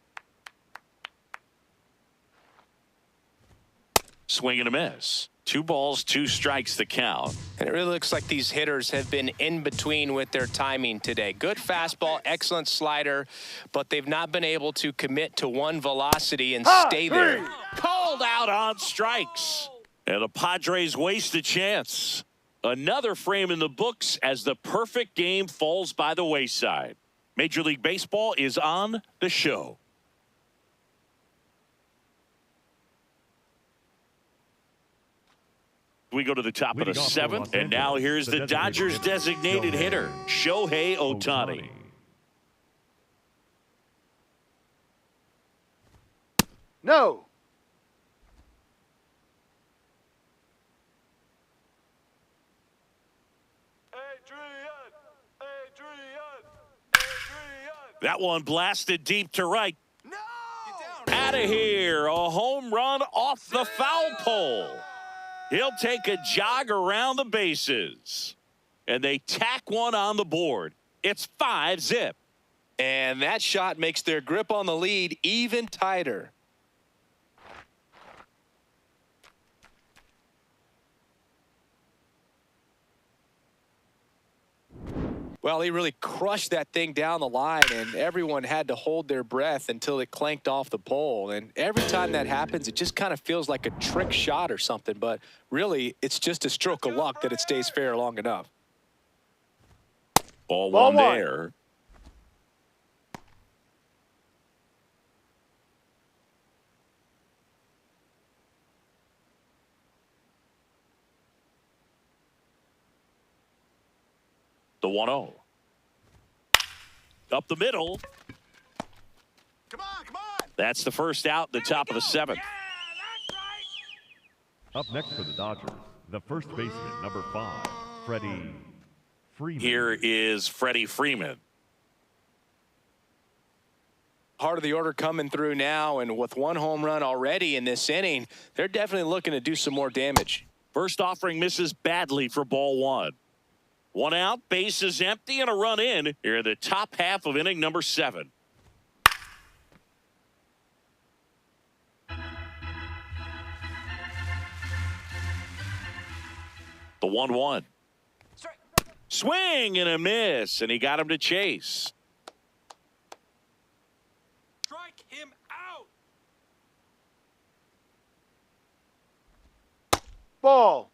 Swing and a miss. 2 balls, 2 strikes the count. And it really looks like these hitters have been in between with their timing today. Good fastball, excellent slider, but they've not been able to commit to one velocity and stay there. Called out on strikes. And the Padres waste a chance. Another frame in the books as the perfect game falls by the wayside. Major League Baseball is on the show. We go to the top of the 7th, and now here's the Dodgers designated hitter, Shohei Ohtani. No. That one blasted deep to right. Out of here, a home run off the foul pole. He'll take a jog around the bases. And they tack one on the board. It's 5-zip. And that shot makes their grip on the lead even tighter. Well, he really crushed that thing down the line, and everyone had to hold their breath until it clanked off the pole. And every time that happens, it just kind of feels like a trick shot or something. But really, it's just a stroke of luck that it stays fair long enough. Ball Ball one one. there. The 1-0. Up the middle. Come on, come on. That's the first out, the top of the 7th. Yeah, that's right. Up next for the Dodgers, the first baseman, number 5, Freddie Freeman. Here is Freddie Freeman. Heart of the order coming through now, and with 1 home run already in this inning, they're definitely looking to do some more damage. First offering misses badly for ball 1. 1 out, base is empty, and a run in here in the top half of inning number 7. The 1-1. Swing and a miss, and he got him to chase. Strike him out. Ball.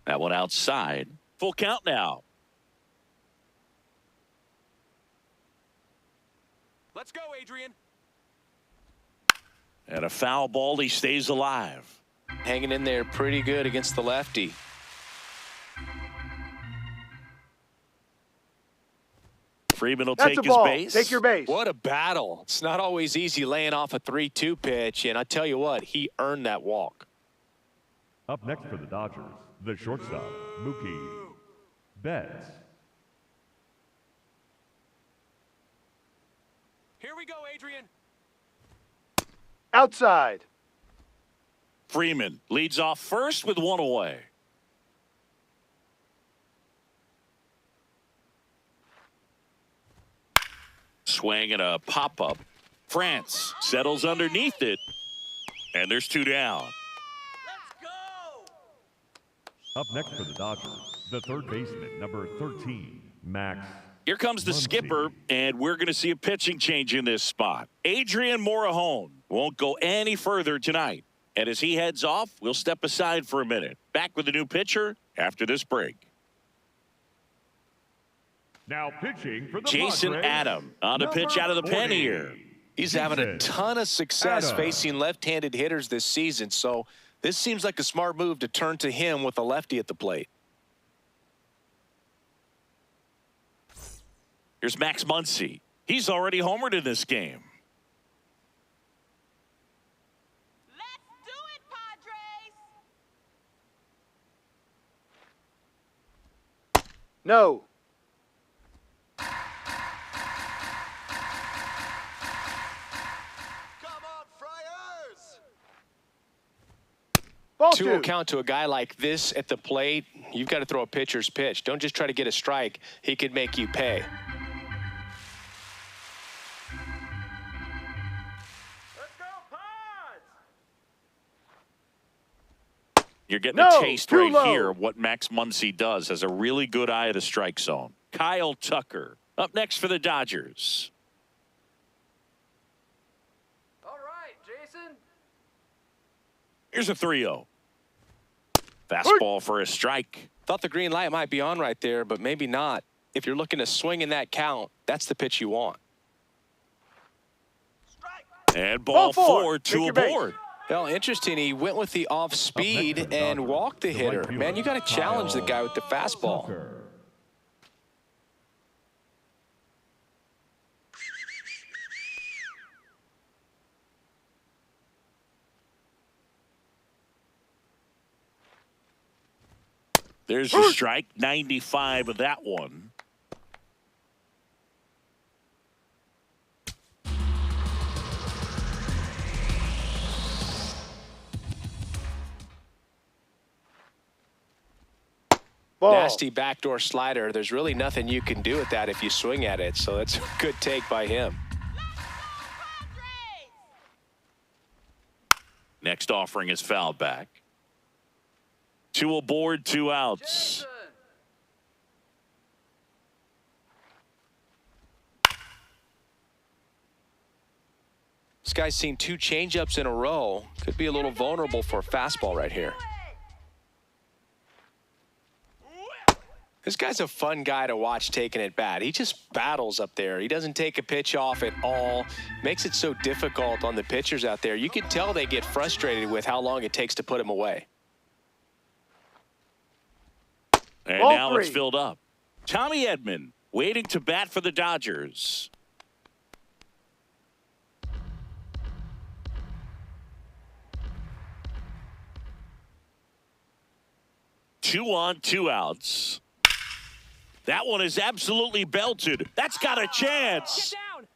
That one outside. Full count now. Let's go, Adrian. And a foul ball, he stays alive. Hanging in there pretty good against the lefty. Freeman will That's take a his ball. base. Take your base. What a battle. It's not always easy laying off a 3-2 pitch, and I tell you what, he earned that walk. Up next for the Dodgers, the shortstop, Mookie Betts. Here we go, Adrian. Outside. Freeman leads off first with 1 away. Swing and a pop-up. France settles underneath it. And there's 2 down. Let's go. Up next for the Dodgers, the third baseman, number 13, Max. Here comes the Muncy. skipper, and we're going to see a pitching change in this spot. Adrian Morahone won't go any further tonight. And as he heads off, we'll step aside for a minute. Back with the new pitcher after this break. Now pitching for the Jason Padres, Adam on the pitch number out of the pen 40. here. He's having a Jason ton of success Adam. facing left-handed hitters this season, so this seems like a smart move to turn to him with a lefty at the plate. Here's Max Muncy. He's already homered in this game. Let's do it, Padres! No. Come on, Friars. Ball 2-0 2. count to a guy like this at the plate, you've got to throw a pitcher's pitch. Don't just try to get a strike. He could make you pay. Let's go, Pods. You're getting No, a taste too right low. here of what Max Muncy does. Has a really good eye at the strike zone. Kyle Tucker up next for the Dodgers. All right, Jason. Here's a 3-0. Fastball for a strike. Thought the green light might be on right there, but maybe not. If you're looking to swing in that count, that's the pitch you want. Strike. And ball Ball 4, four. 2 Take your base. aboard. Well, interesting. He went with the off Up speed next for the and Dodgers, walked the right hitter. fielder, Man, you got to challenge the Kyle guy with the fastball. Tucker. There's your strike. 95 of that one. Ball. Nasty backdoor slider. There's really nothing you can do with that if you swing at it. So that's a good take by him. Padres! Next offering is fouled back. 2 aboard, 2 outs. Jason. This guy's seen 2 changeups in a row. Could be a little vulnerable for a fastball right here. This guy's a fun guy to watch taking at bat. He just battles up there. He doesn't take a pitch off at all. Makes it so difficult on the pitchers out there. You can tell they get frustrated with how long it takes to put him away. And Ball now three. it's filled up. Tommy Edman waiting to bat for the Dodgers. Two on, two outs. That one is absolutely belted. That's got a chance. Get down.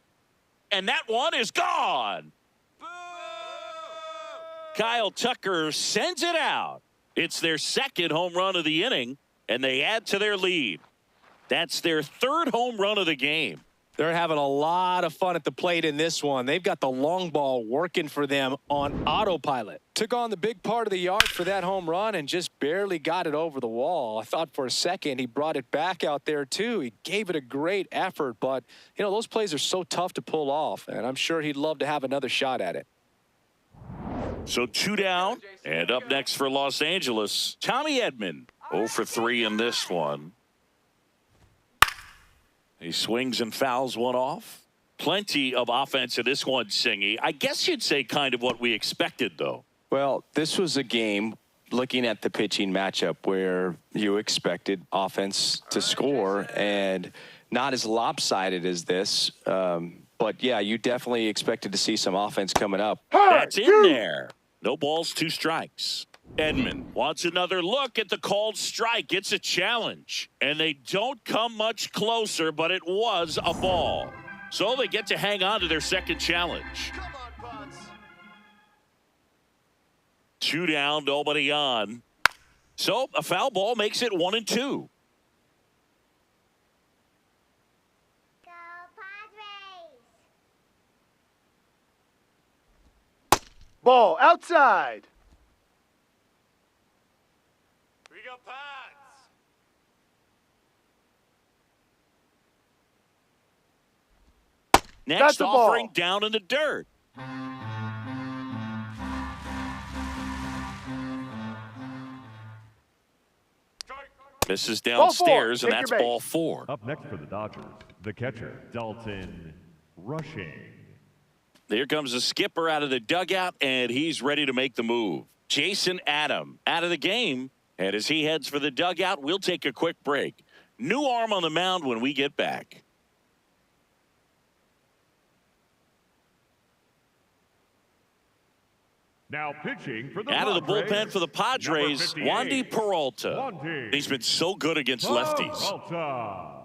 And that one is gone. Kyle Tucker sends it out. It's their second home run of the inning, and they add to their lead. That's their third home run of the game. They're having a lot of fun at the plate in this one. They've got the long ball working for them on autopilot. Took on the big part of the yard for that home run and just barely got it over the wall. I thought for a second he brought it back out there too. He gave it a great effort, but you know, those plays are so tough to pull off, and I'm sure he'd love to have another shot at it. So two down, and up next for Los Angeles, Tommy Edman. 0 for 3 in this one. He swings and fouls one off. Plenty of offense in this one, Singy. I guess you'd say kind of what we expected, though. Well, this was a game, looking at the pitching matchup, where you expected offense to score, and not as lopsided as this. But, yeah, you definitely expected to see some offense coming up. That's in there. No balls, 2 strikes. Edman wants another look at the called strike. It's a challenge. And they don't come much closer, but it was a ball. So they get to hang on to their second challenge. Come on, Pods. 2 down, nobody on. So a foul ball makes it 1 and 2. Go Padres! Ball outside. We go, Pods. Next That's the ball. offering down in the dirt. Misses downstairs, and Take that's your base. ball 4. Up next for the Dodgers, the catcher, Dalton Rushing. There comes the skipper out of the dugout, and he's ready to make the move. Jason Adam out of the game, and as he heads for the dugout, we'll take a quick break. New arm on the mound when we get back. Now pitching for the Out of the Padres, bullpen for the Padres, number Wandy 58, Peralta. Wandy He's been so good against lefties. Peralta.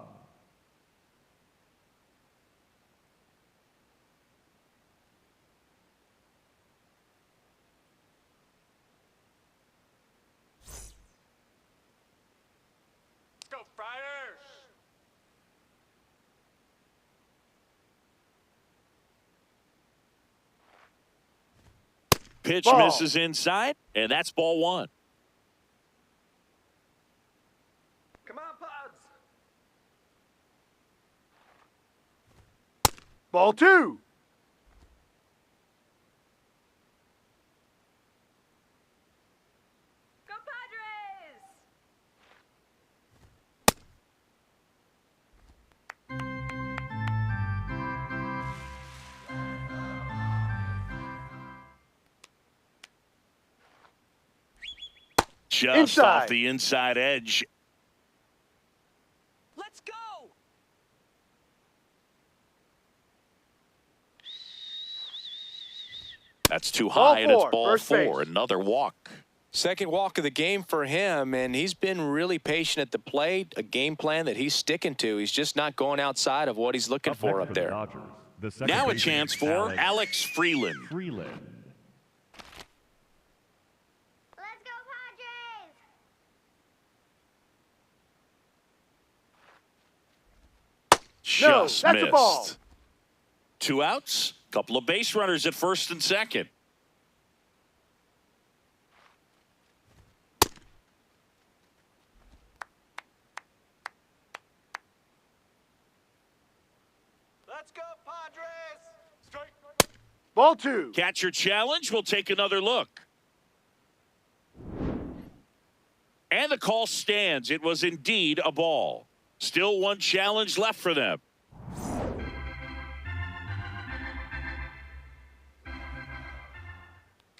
Go, Friars. Pitch Ball. misses inside, and that's ball 1. Come on, Pods. Ball 2. Go Padres. Just Inside. off the inside edge. Let's go. That's too Ball high, and it's 4, ball first 4. base. Another walk. Second walk of the game for him, and he's been really patient at the plate, a game plan that he's sticking to. He's just not going outside of what he's looking Up for next up the there. Dodgers, the second Now a baseman, chance for Alex Freeland. Freeland. Let's go Padres! No, Just that's missed. a ball. 2 outs, couple of base runners at first and second. Let's go, Padres. Strike. Ball 2. Catcher challenge. We'll take another look. And the call stands. It was indeed a ball. Still one challenge left for them.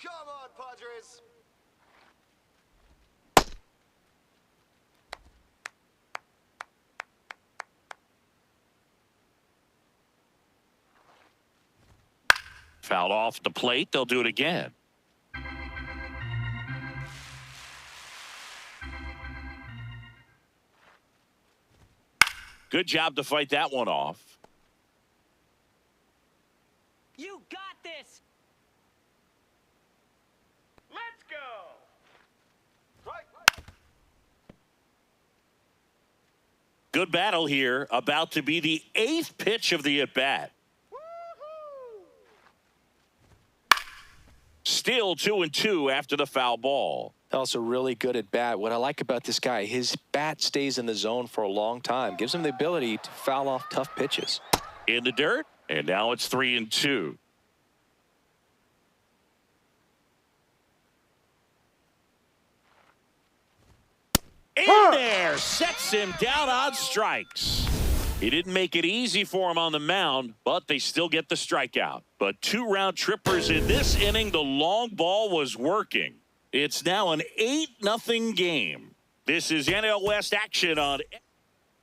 Come on, Padres. Fouled off the plate. They'll do it again. Good job to fight that one off. You got this. Let's go. Strike. Good battle here. About to be the 8th pitch of the at-bat. Still 2-2 after the foul ball. Also really good at bat. What I like about this guy, his bat stays in the zone for a long time. Gives him the ability to foul off tough pitches. In the dirt, and now it's 3-2. In there, sets him down on strikes. He didn't make it easy for him on the mound, but they still get the strikeout. But 2 round trippers in this inning. The long ball was working. It's now an 8-0 game. This is NL West action on.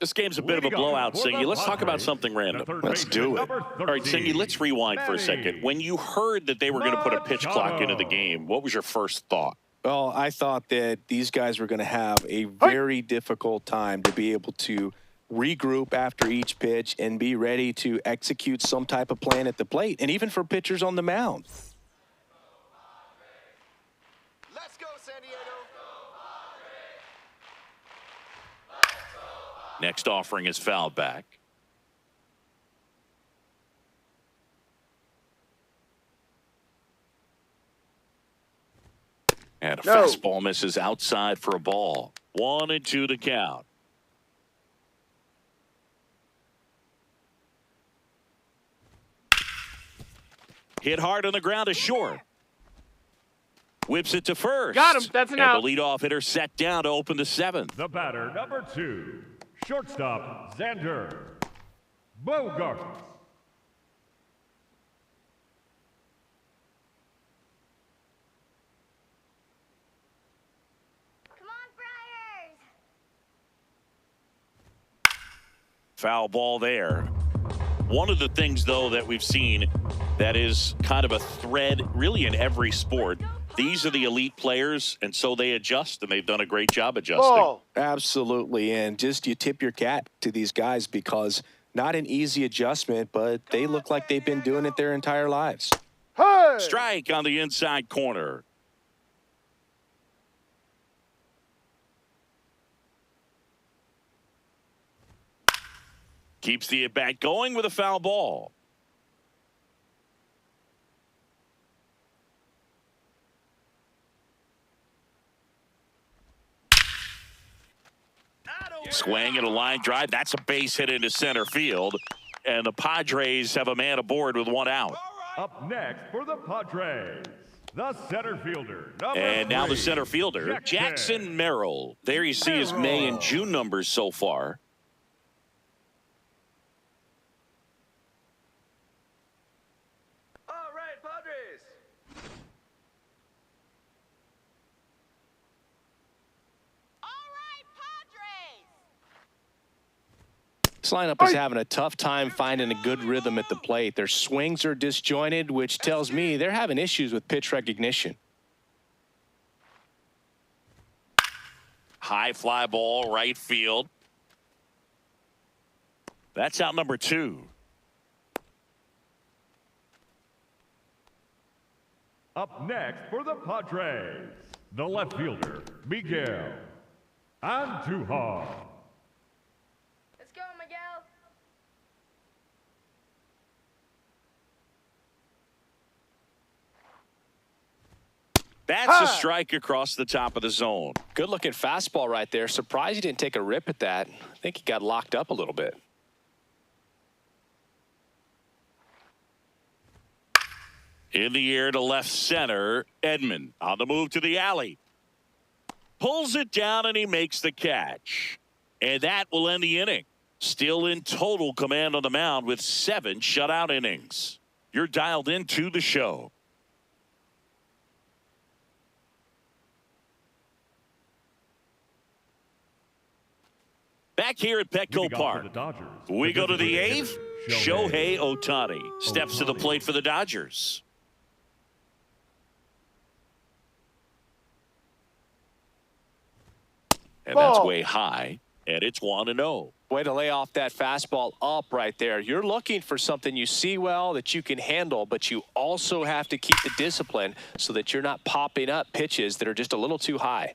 This game's a bit of a blowout, Singy. Let's talk about something random. Let's do it. All right, Singy, let's rewind for a second. When you heard that they were going to put a pitch clock into the game, what was your first thought? Well, I thought that these guys were going to have a very difficult time to be able to regroup after each pitch and be ready to execute some type of plan at the plate, and even for pitchers on the mound. Let's go, San Diego. Next offering is fouled back. And a fastball misses outside for a ball. 1-2 to count. Hit hard on the ground to short. Whips it to first. Got him. That's an out. And the leadoff hitter set down to open the 7th. The batter, number 2, shortstop, Xander Bogaerts. Come on, Friars. Foul ball there. One of the things, though, that we've seen that is kind of a thread really in every sport, these are the elite players, and so they adjust, and they've done a great job adjusting. Ball. Absolutely, and just you tip your cap to these guys because not an easy adjustment, but they look like they've been doing it their entire lives. Hey. Strike on the inside corner. Keeps the at-bat going with a foul ball. Swing and a line drive. That's a base hit into center field. And the Padres have a man aboard with 1 out. Up next for the Padres, the center fielder, number And now the 3, center fielder, Jackson Merrill. There you see his May and June numbers so far. All right, Padres. All right, Padres. This lineup is having a tough time finding a good rhythm at the plate. Their swings are disjointed, which tells me they're having issues with pitch recognition. High fly ball, right field. That's out number 2. Up next for the Padres, the left fielder, Miguel Andujar. Let's go, Miguel. That's a strike across the top of the zone. Good looking fastball right there. Surprised he didn't take a rip at that. I think he got locked up a little bit. In the air to left center, Edman on the move to the alley. Pulls it down, and he makes the catch. And that will end the inning. Still in total command on the mound with 7 shutout innings. You're dialed into the show. Back here at Petco Park, we go to the 8th. Shohei Ohtani steps to the plate for the Dodgers. And that's way high, and it's 1-0. Way to lay off that fastball up right there. You're looking for something you see well that you can handle, but you also have to keep the discipline so that you're not popping up pitches that are just a little too high.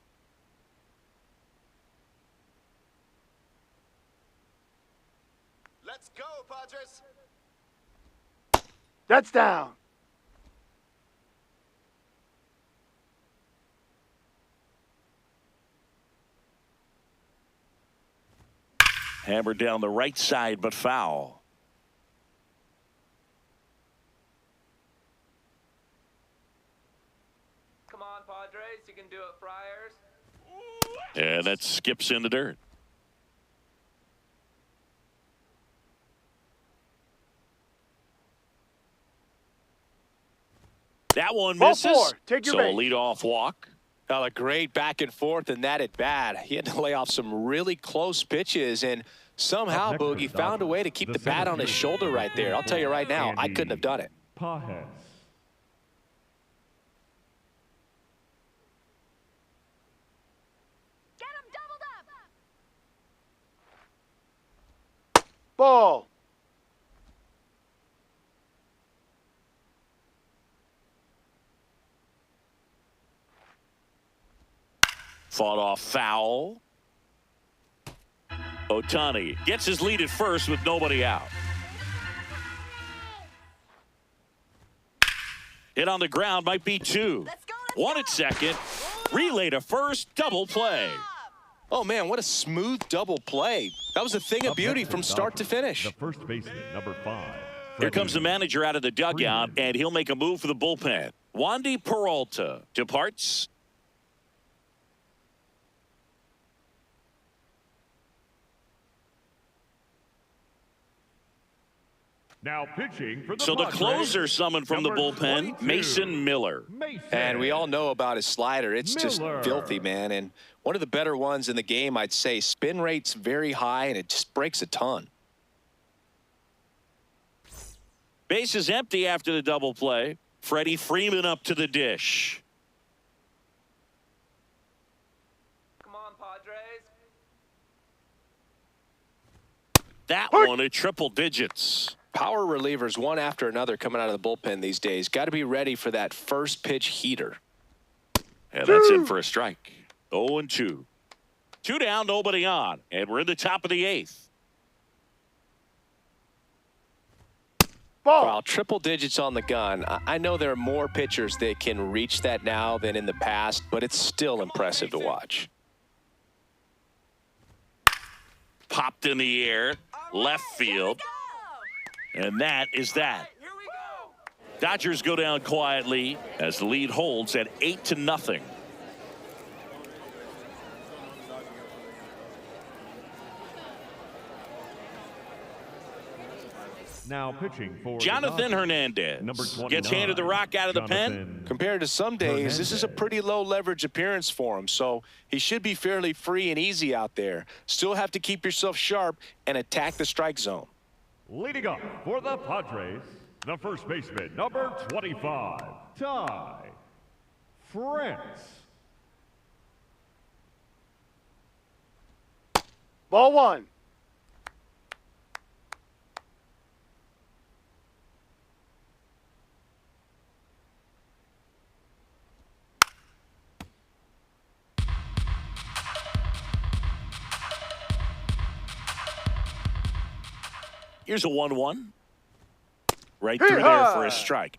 Let's go, Padres. That's down. Hammered down the right side, but foul. Come on, Padres. You can do it, Friars. And that skips in the dirt. That one Ball misses. 4. Take your so a base. leadoff walk. A great back and forth in that at bat. He had to lay off some really close pitches, and somehow Boogie found a way to keep the bat on his shoulder right there. I'll tell you right now, I couldn't have done it. Pajes. Get him doubled up. Ball. Fought off foul. Ohtani gets his lead at first with nobody out. Hit on the ground, might be 2. One at second. Relay to first, double play. Oh, man, what a smooth double play. That was a thing of beauty from start to finish. The first baseman, number 5. Here comes the manager out of the dugout, and he'll make a move for the bullpen. Wandy Peralta departs. Now pitching for the So the Padres, closer summoned from the number bullpen, 22, Mason Miller. And we all know about his slider. It's just Miller. filthy, man. And one of the better ones in the game, I'd say. Spin rate's very high, and it just breaks a ton. Base is empty after the double play. Freddie Freeman up to the dish. Come on, Padres. That one at triple digits. Power relievers, one after another, coming out of the bullpen these days. Got to be ready for that first pitch heater. And that's in for a strike. 0-2. 2 down, nobody on. And we're in the top of the 8th. Ball. Wow, triple digits on the gun. I know there are more pitchers that can reach that now than in the past, but it's still impressive to watch. Popped in the air, left field. And that is that. Here we go. Dodgers go down quietly as the lead holds at 8-0. Now pitching for the Jonathan Dodgers, Hernandez number 29, gets handed the rock out of the pen. Jonathan Compared to some days, this is a pretty low leverage appearance for him, so he should be fairly free and easy out there. Still have to keep yourself sharp and attack the strike zone. Leading up for the Padres, the first baseman, number 25, Ty France. Ball 1. Here's a 1-1. Right through there for a strike.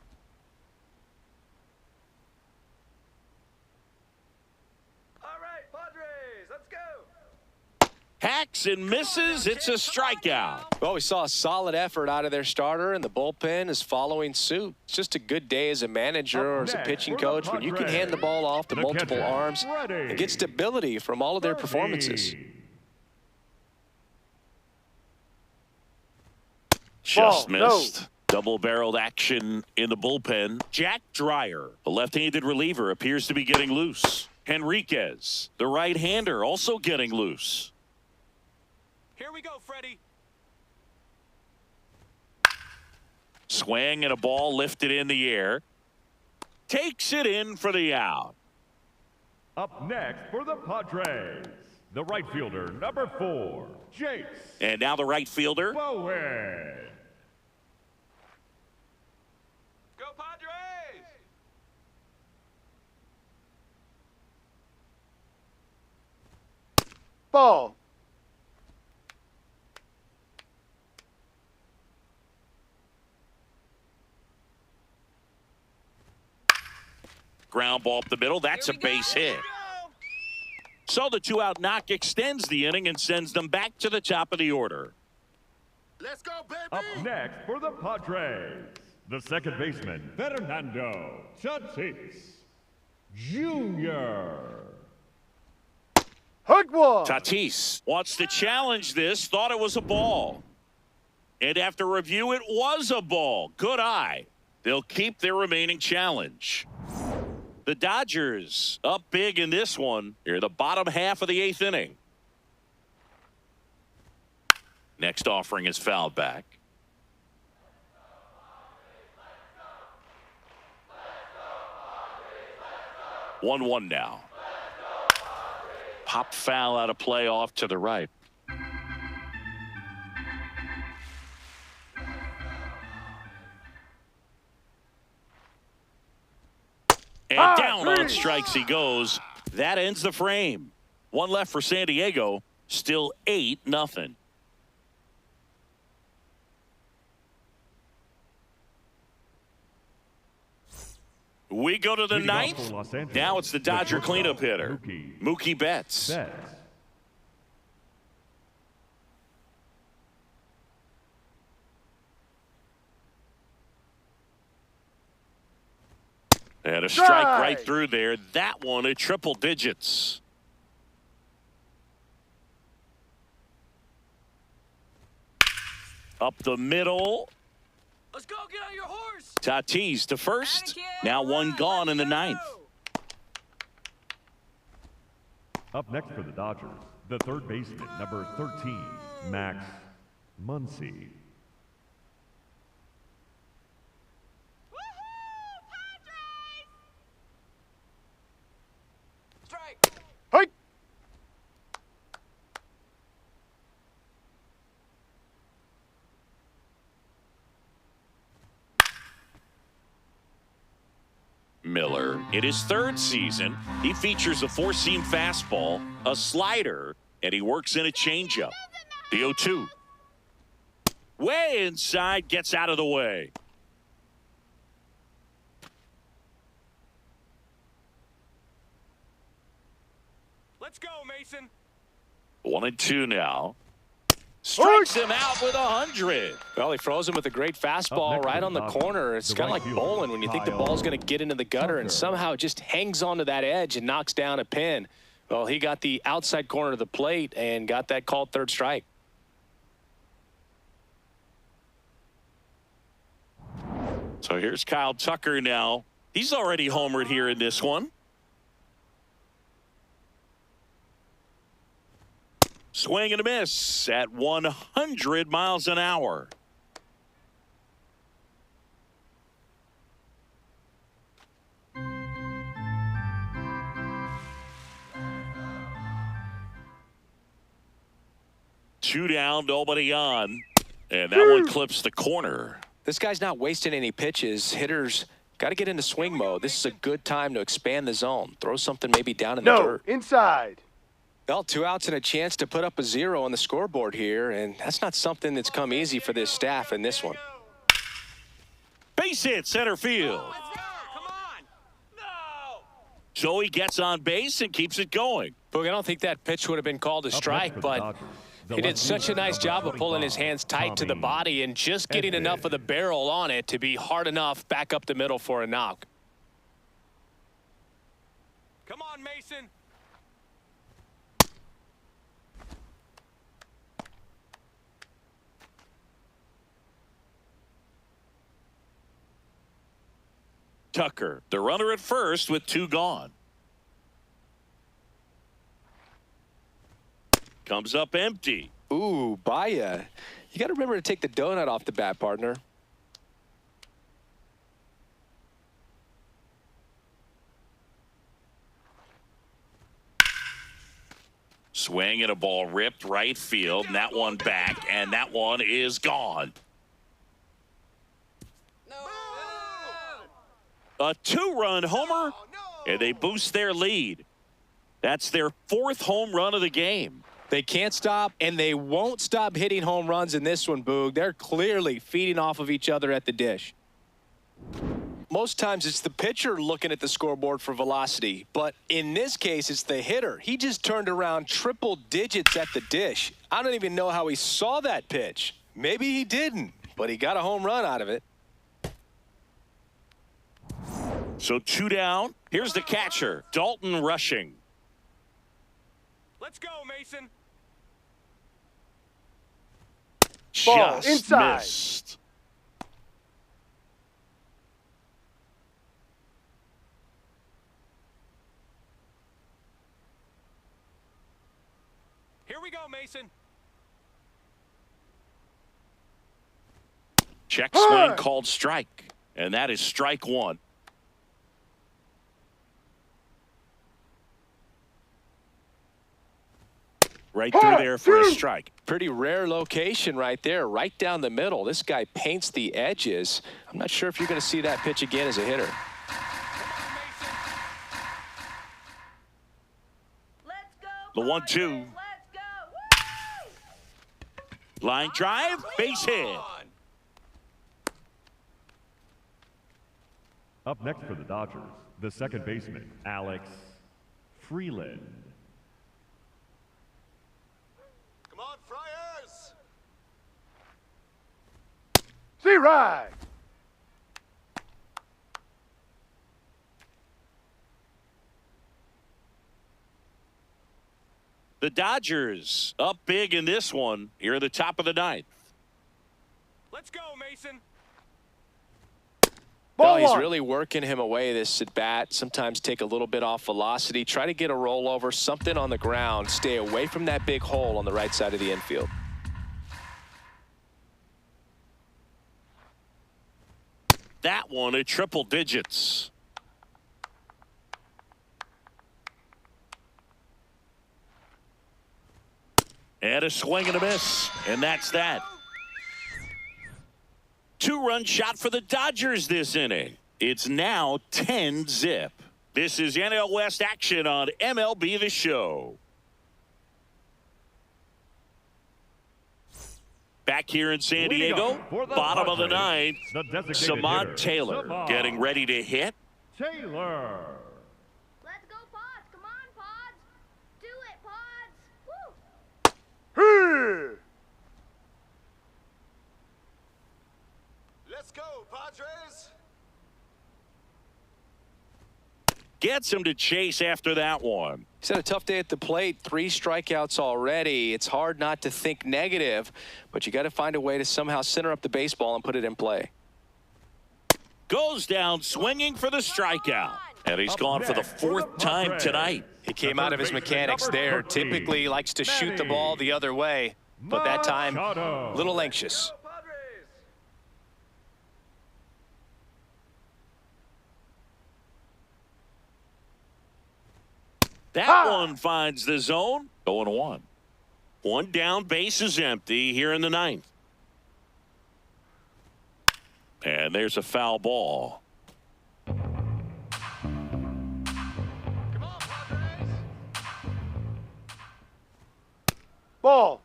All right, Padres, let's go. Hacks swings and misses. It's a strikeout. Well, we saw a solid effort out of their starter, and the bullpen is following suit. It's just a good day as a manager or as a pitching coach when you can hand the ball off to multiple arms and get stability from all of their performances. Just Ball, no. missed. Double-barreled action in the bullpen. Jack Dreyer, the left-handed reliever, appears to be getting loose. Henriquez, the right-hander, also getting loose. Here we go, Freddie. Swing and a ball lifted in the air. Takes it in for the out. Up next for the Padres, the right fielder, number 4, Chase And now the right fielder. Boehler. Go Padres! Ball. Ground ball up the middle. That's a base hit. So the 2-out knock extends the inning and sends them back to the top of the order. Let's go, baby. Up next for the Padres, the second baseman, Fernando Tatis Jr. Hook one. Tatis wants to challenge this, thought it was a ball. And after review, it was a ball. Good eye. They'll keep their remaining challenge. The Dodgers up big in this one. Here, the bottom half of the 8th inning. Next offering is fouled back. One now. Pop foul out of play off to the right. And down on strikes he goes. That ends the frame. One left for San Diego. Still 8-0. We go to the ninth. Now it's the Dodger cleanup hitter, Mookie Betts. And a strike right through there. That one at triple digits. Up the middle. Let's go, get on your horse. Tatis to first. Now one gone in the ninth. Up next for the Dodgers, the third baseman, number 13, Max Muncy. Strike. Hike. Miller, in his third season, he features a four-seam fastball, a slider, and he works in a changeup. The 0-2. Way inside, gets out of the way. Let's go, Mason. 1-2 now. Strikes him out with 100. Well, he froze him with a great fastball right on the corner. It's kind of like bowling when you think the ball's going to get into the gutter and somehow it just hangs onto that edge and knocks down a pin. Well, he got the outside corner of the plate and got that called third strike. So here's Kyle Tucker now. He's already homered here in this one. Swing and a miss at 100 miles an hour. Two down, nobody on. And that one clips the corner. This guy's not wasting any pitches. Hitters got to get into swing mode. This is a good time to expand the zone. Throw something maybe down in the dirt. Inside. Well, 2 outs and a chance to put up a 0 on the scoreboard here, and that's not something that's come easy for this staff in this one. Base hit, center field. Come on. No. Joey gets on base and keeps it going. Boog, I don't think that pitch would have been called a strike, but He did such a nice job of pulling his hands tight to the body and just getting enough of the barrel on it to be hard enough back up the middle for a knock. Come on, Mason. Tucker, the runner at first with 2 gone. Comes up empty. Ooh, Buehler. You got to remember to take the donut off the bat, partner. Swing and a ball ripped right field, and that one back, and that one is gone. A 2-run homer, and they boost their lead. That's their 4th home run of the game. They can't stop, and they won't stop hitting home runs in this one, Boog. They're clearly feeding off of each other at the dish. Most times it's the pitcher looking at the scoreboard for velocity, but in this case it's the hitter. He just turned around triple digits at the dish. I don't even know how he saw that pitch. Maybe he didn't, but he got a home run out of it. So 2 down. Here's the catcher, Dalton rushing. Let's go, Mason. Ball Just inside. missed. Here we go, Mason. Check swing called strike, and that is strike 1. Right through there for a strike. Pretty rare location right there, right down the middle. This guy paints the edges. I'm not sure if you're going to see that pitch again as a hitter. Let's go. The 1-2. Padres, Let's go. Woo! Line drive, base hit. On. Up next for the Dodgers, the second baseman, Alex Freeland. Come on, Friars! See right. The Dodgers up big in this one here at the top of the 9th. Let's go, Mason. Well, Ball he's 1. really working him away this at bat. Sometimes take a little bit off velocity. Try to get a rollover, something on the ground. Stay away from that big hole on the right side of the infield. That one at triple digits. And a swing and a miss. And that's that. 2-run shot for the Dodgers this inning. It's now 10-zip. This is NL West action on MLB The Show. Back here in San Diego, bottom of the 9th, Samad Taylor getting ready to hit. Taylor. Let's go, Pods. Come on, Pods. Do it, Pods. Woo! Here. Let's go, Padres! Gets him to chase after that one. He's had a tough day at the plate. 3 strikeouts already. It's hard not to think negative, but you got to find a way to somehow center up the baseball and put it in play. Goes down swinging for the strikeout. And he's gone for the 4th time tonight. He came out of his mechanics there. Typically likes to shoot the ball the other way, but that time a little anxious. That one finds the zone. 0-1. 1 down, base is empty here in the 9th. And there's a foul ball. Come on, Padres! Ball.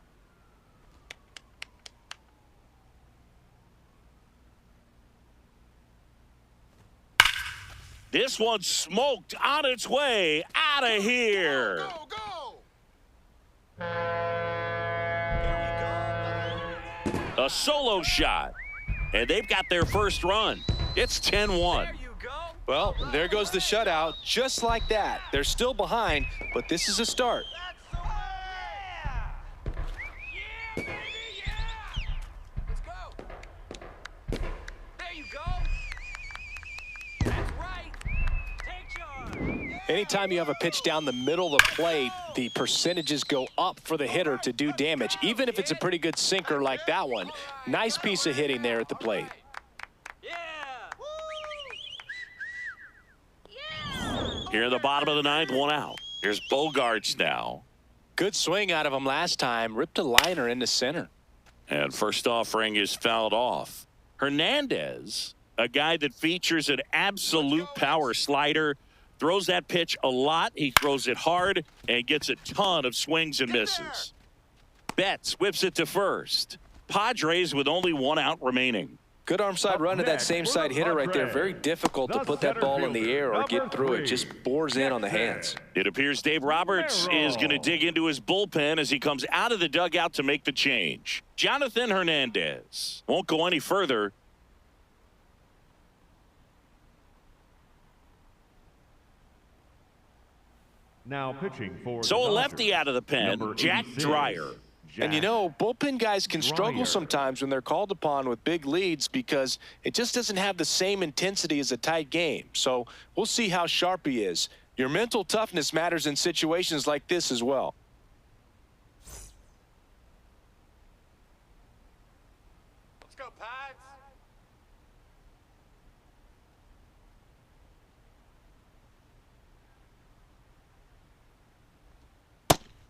This one's smoked on its way out of here. Go, go! A solo shot. And they've got their first run. It's 10-1. There you go. Well, there goes the shutout, just like that. They're still behind, but this is a start. That's the way. Yeah, baby, yeah. Let's go. There you go. That's right. Take charge. Anytime you have a pitch down the middle of the plate, the percentages go up for the hitter to do damage, even if it's a pretty good sinker like that one. Nice piece of hitting there at the plate. Yeah. Here in the bottom of the ninth, one out. Here's Bogarts now. Good swing out of him last time. Ripped a liner into center. And first offering is fouled off. Hernandez, a guy that features an absolute power slider, throws that pitch a lot. He throws it hard and gets a ton of swings and misses. Betts whips it to first. Padres with only one out remaining. Good arm side Up run to that next same for side the hitter right there. Padres, Very difficult to the put that center ball in the fielder, air or get number through it. 3, Just bores in on the hands. It appears Dave Roberts is going to dig into his bullpen as he comes out of the dugout to make the change. Jonathan Hernandez won't go any further. Now pitching for So the a lefty Dodgers, out of the pen, number Jack 86, Dreyer. And you Jack know, bullpen guys can struggle Dreyer. sometimes when they're called upon with big leads because it just doesn't have the same intensity as a tight game. So we'll see how sharp he is. Your mental toughness matters in situations like this as well. Let's go, Pads.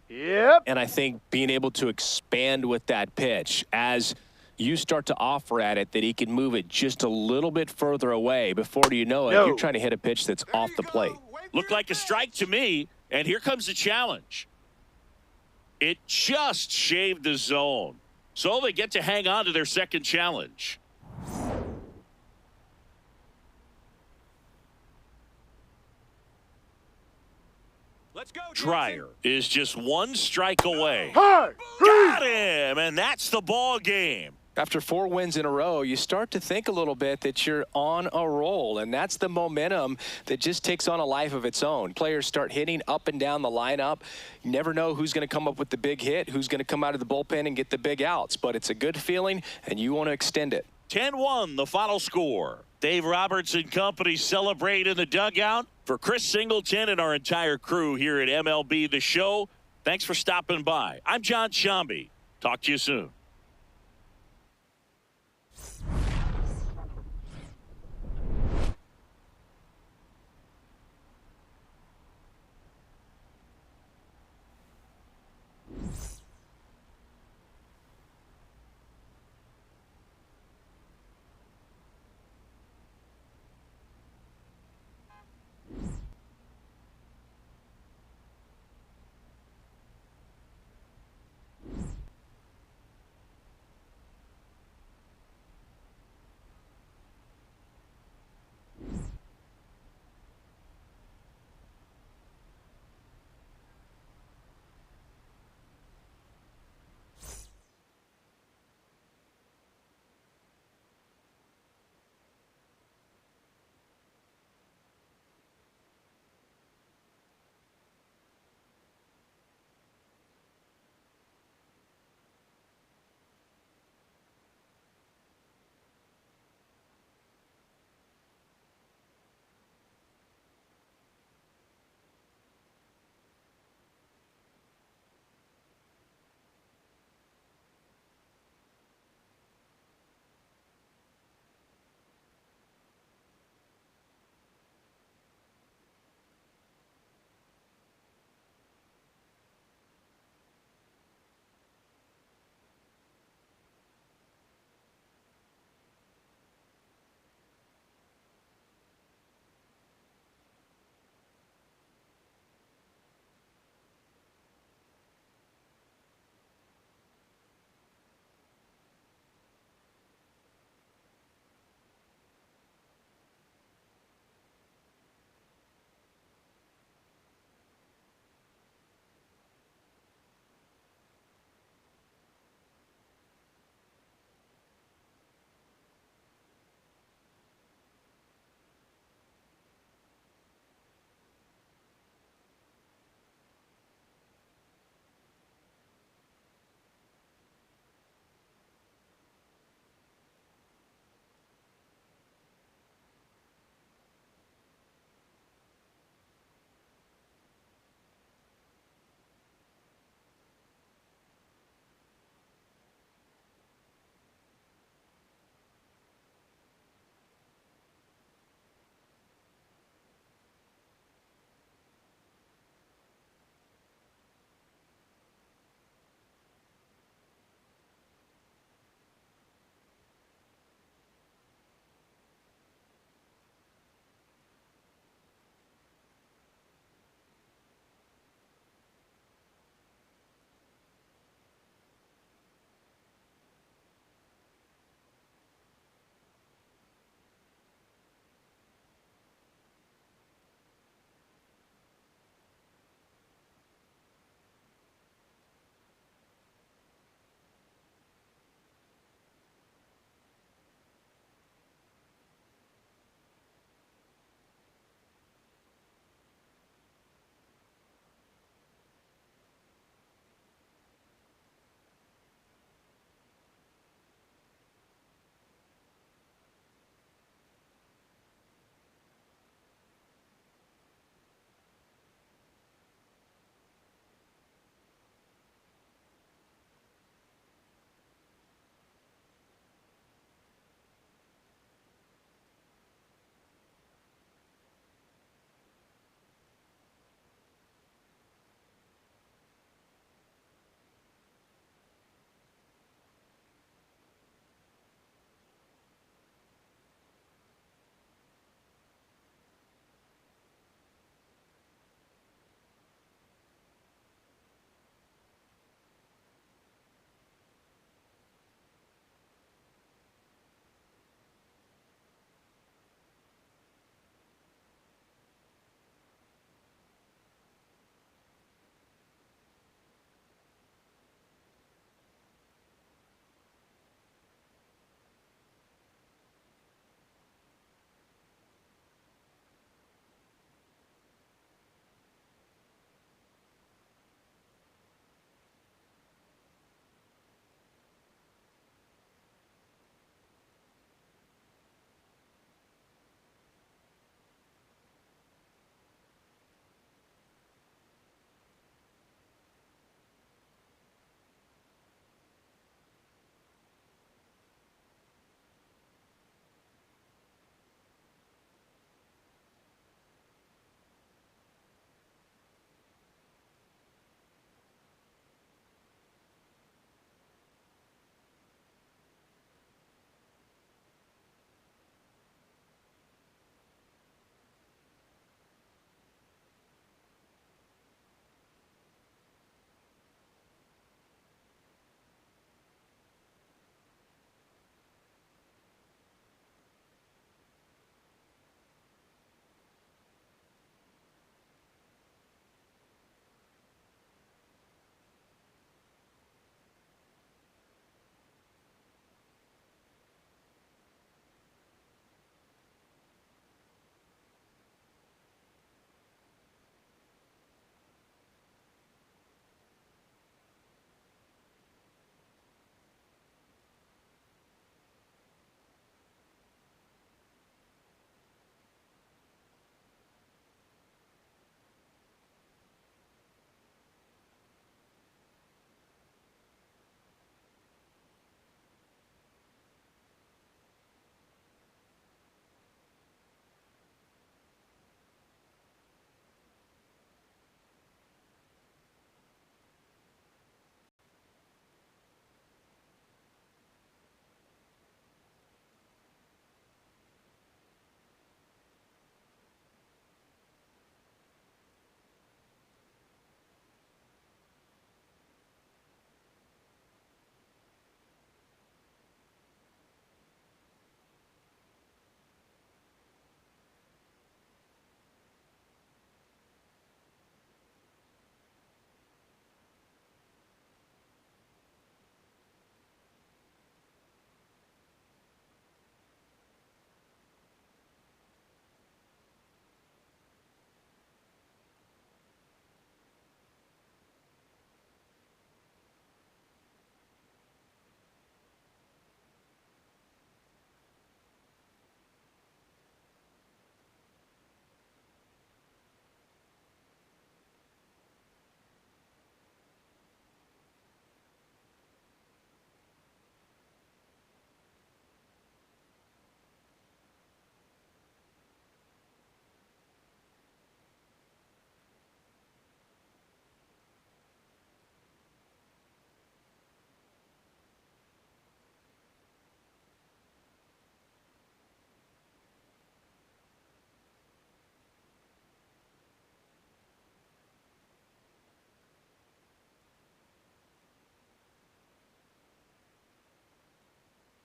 Yep. And I think being able to expand with that pitch as you start to offer at it that he can move it just a little bit further away before you know it, No. you're trying to hit a pitch that's off the plate. Looked like a strike to me, and here comes the challenge. It just shaved the zone. So they get to hang on to their second challenge. Let's go, Dreyer is just one strike away. Hard. Got him, and that's the ball game. After 4 wins in a row, you start to think a little bit that you're on a roll, and that's the momentum that just takes on a life of its own. Players start hitting up and down the lineup. You never know who's going to come up with the big hit, who's going to come out of the bullpen and get the big outs, but it's a good feeling, and you want to extend it. 10-1, the final score. Dave Roberts and company celebrate in the dugout. For Chris Singleton and our entire crew here at MLB The Show, thanks for stopping by. I'm John Shambi. Talk to you soon.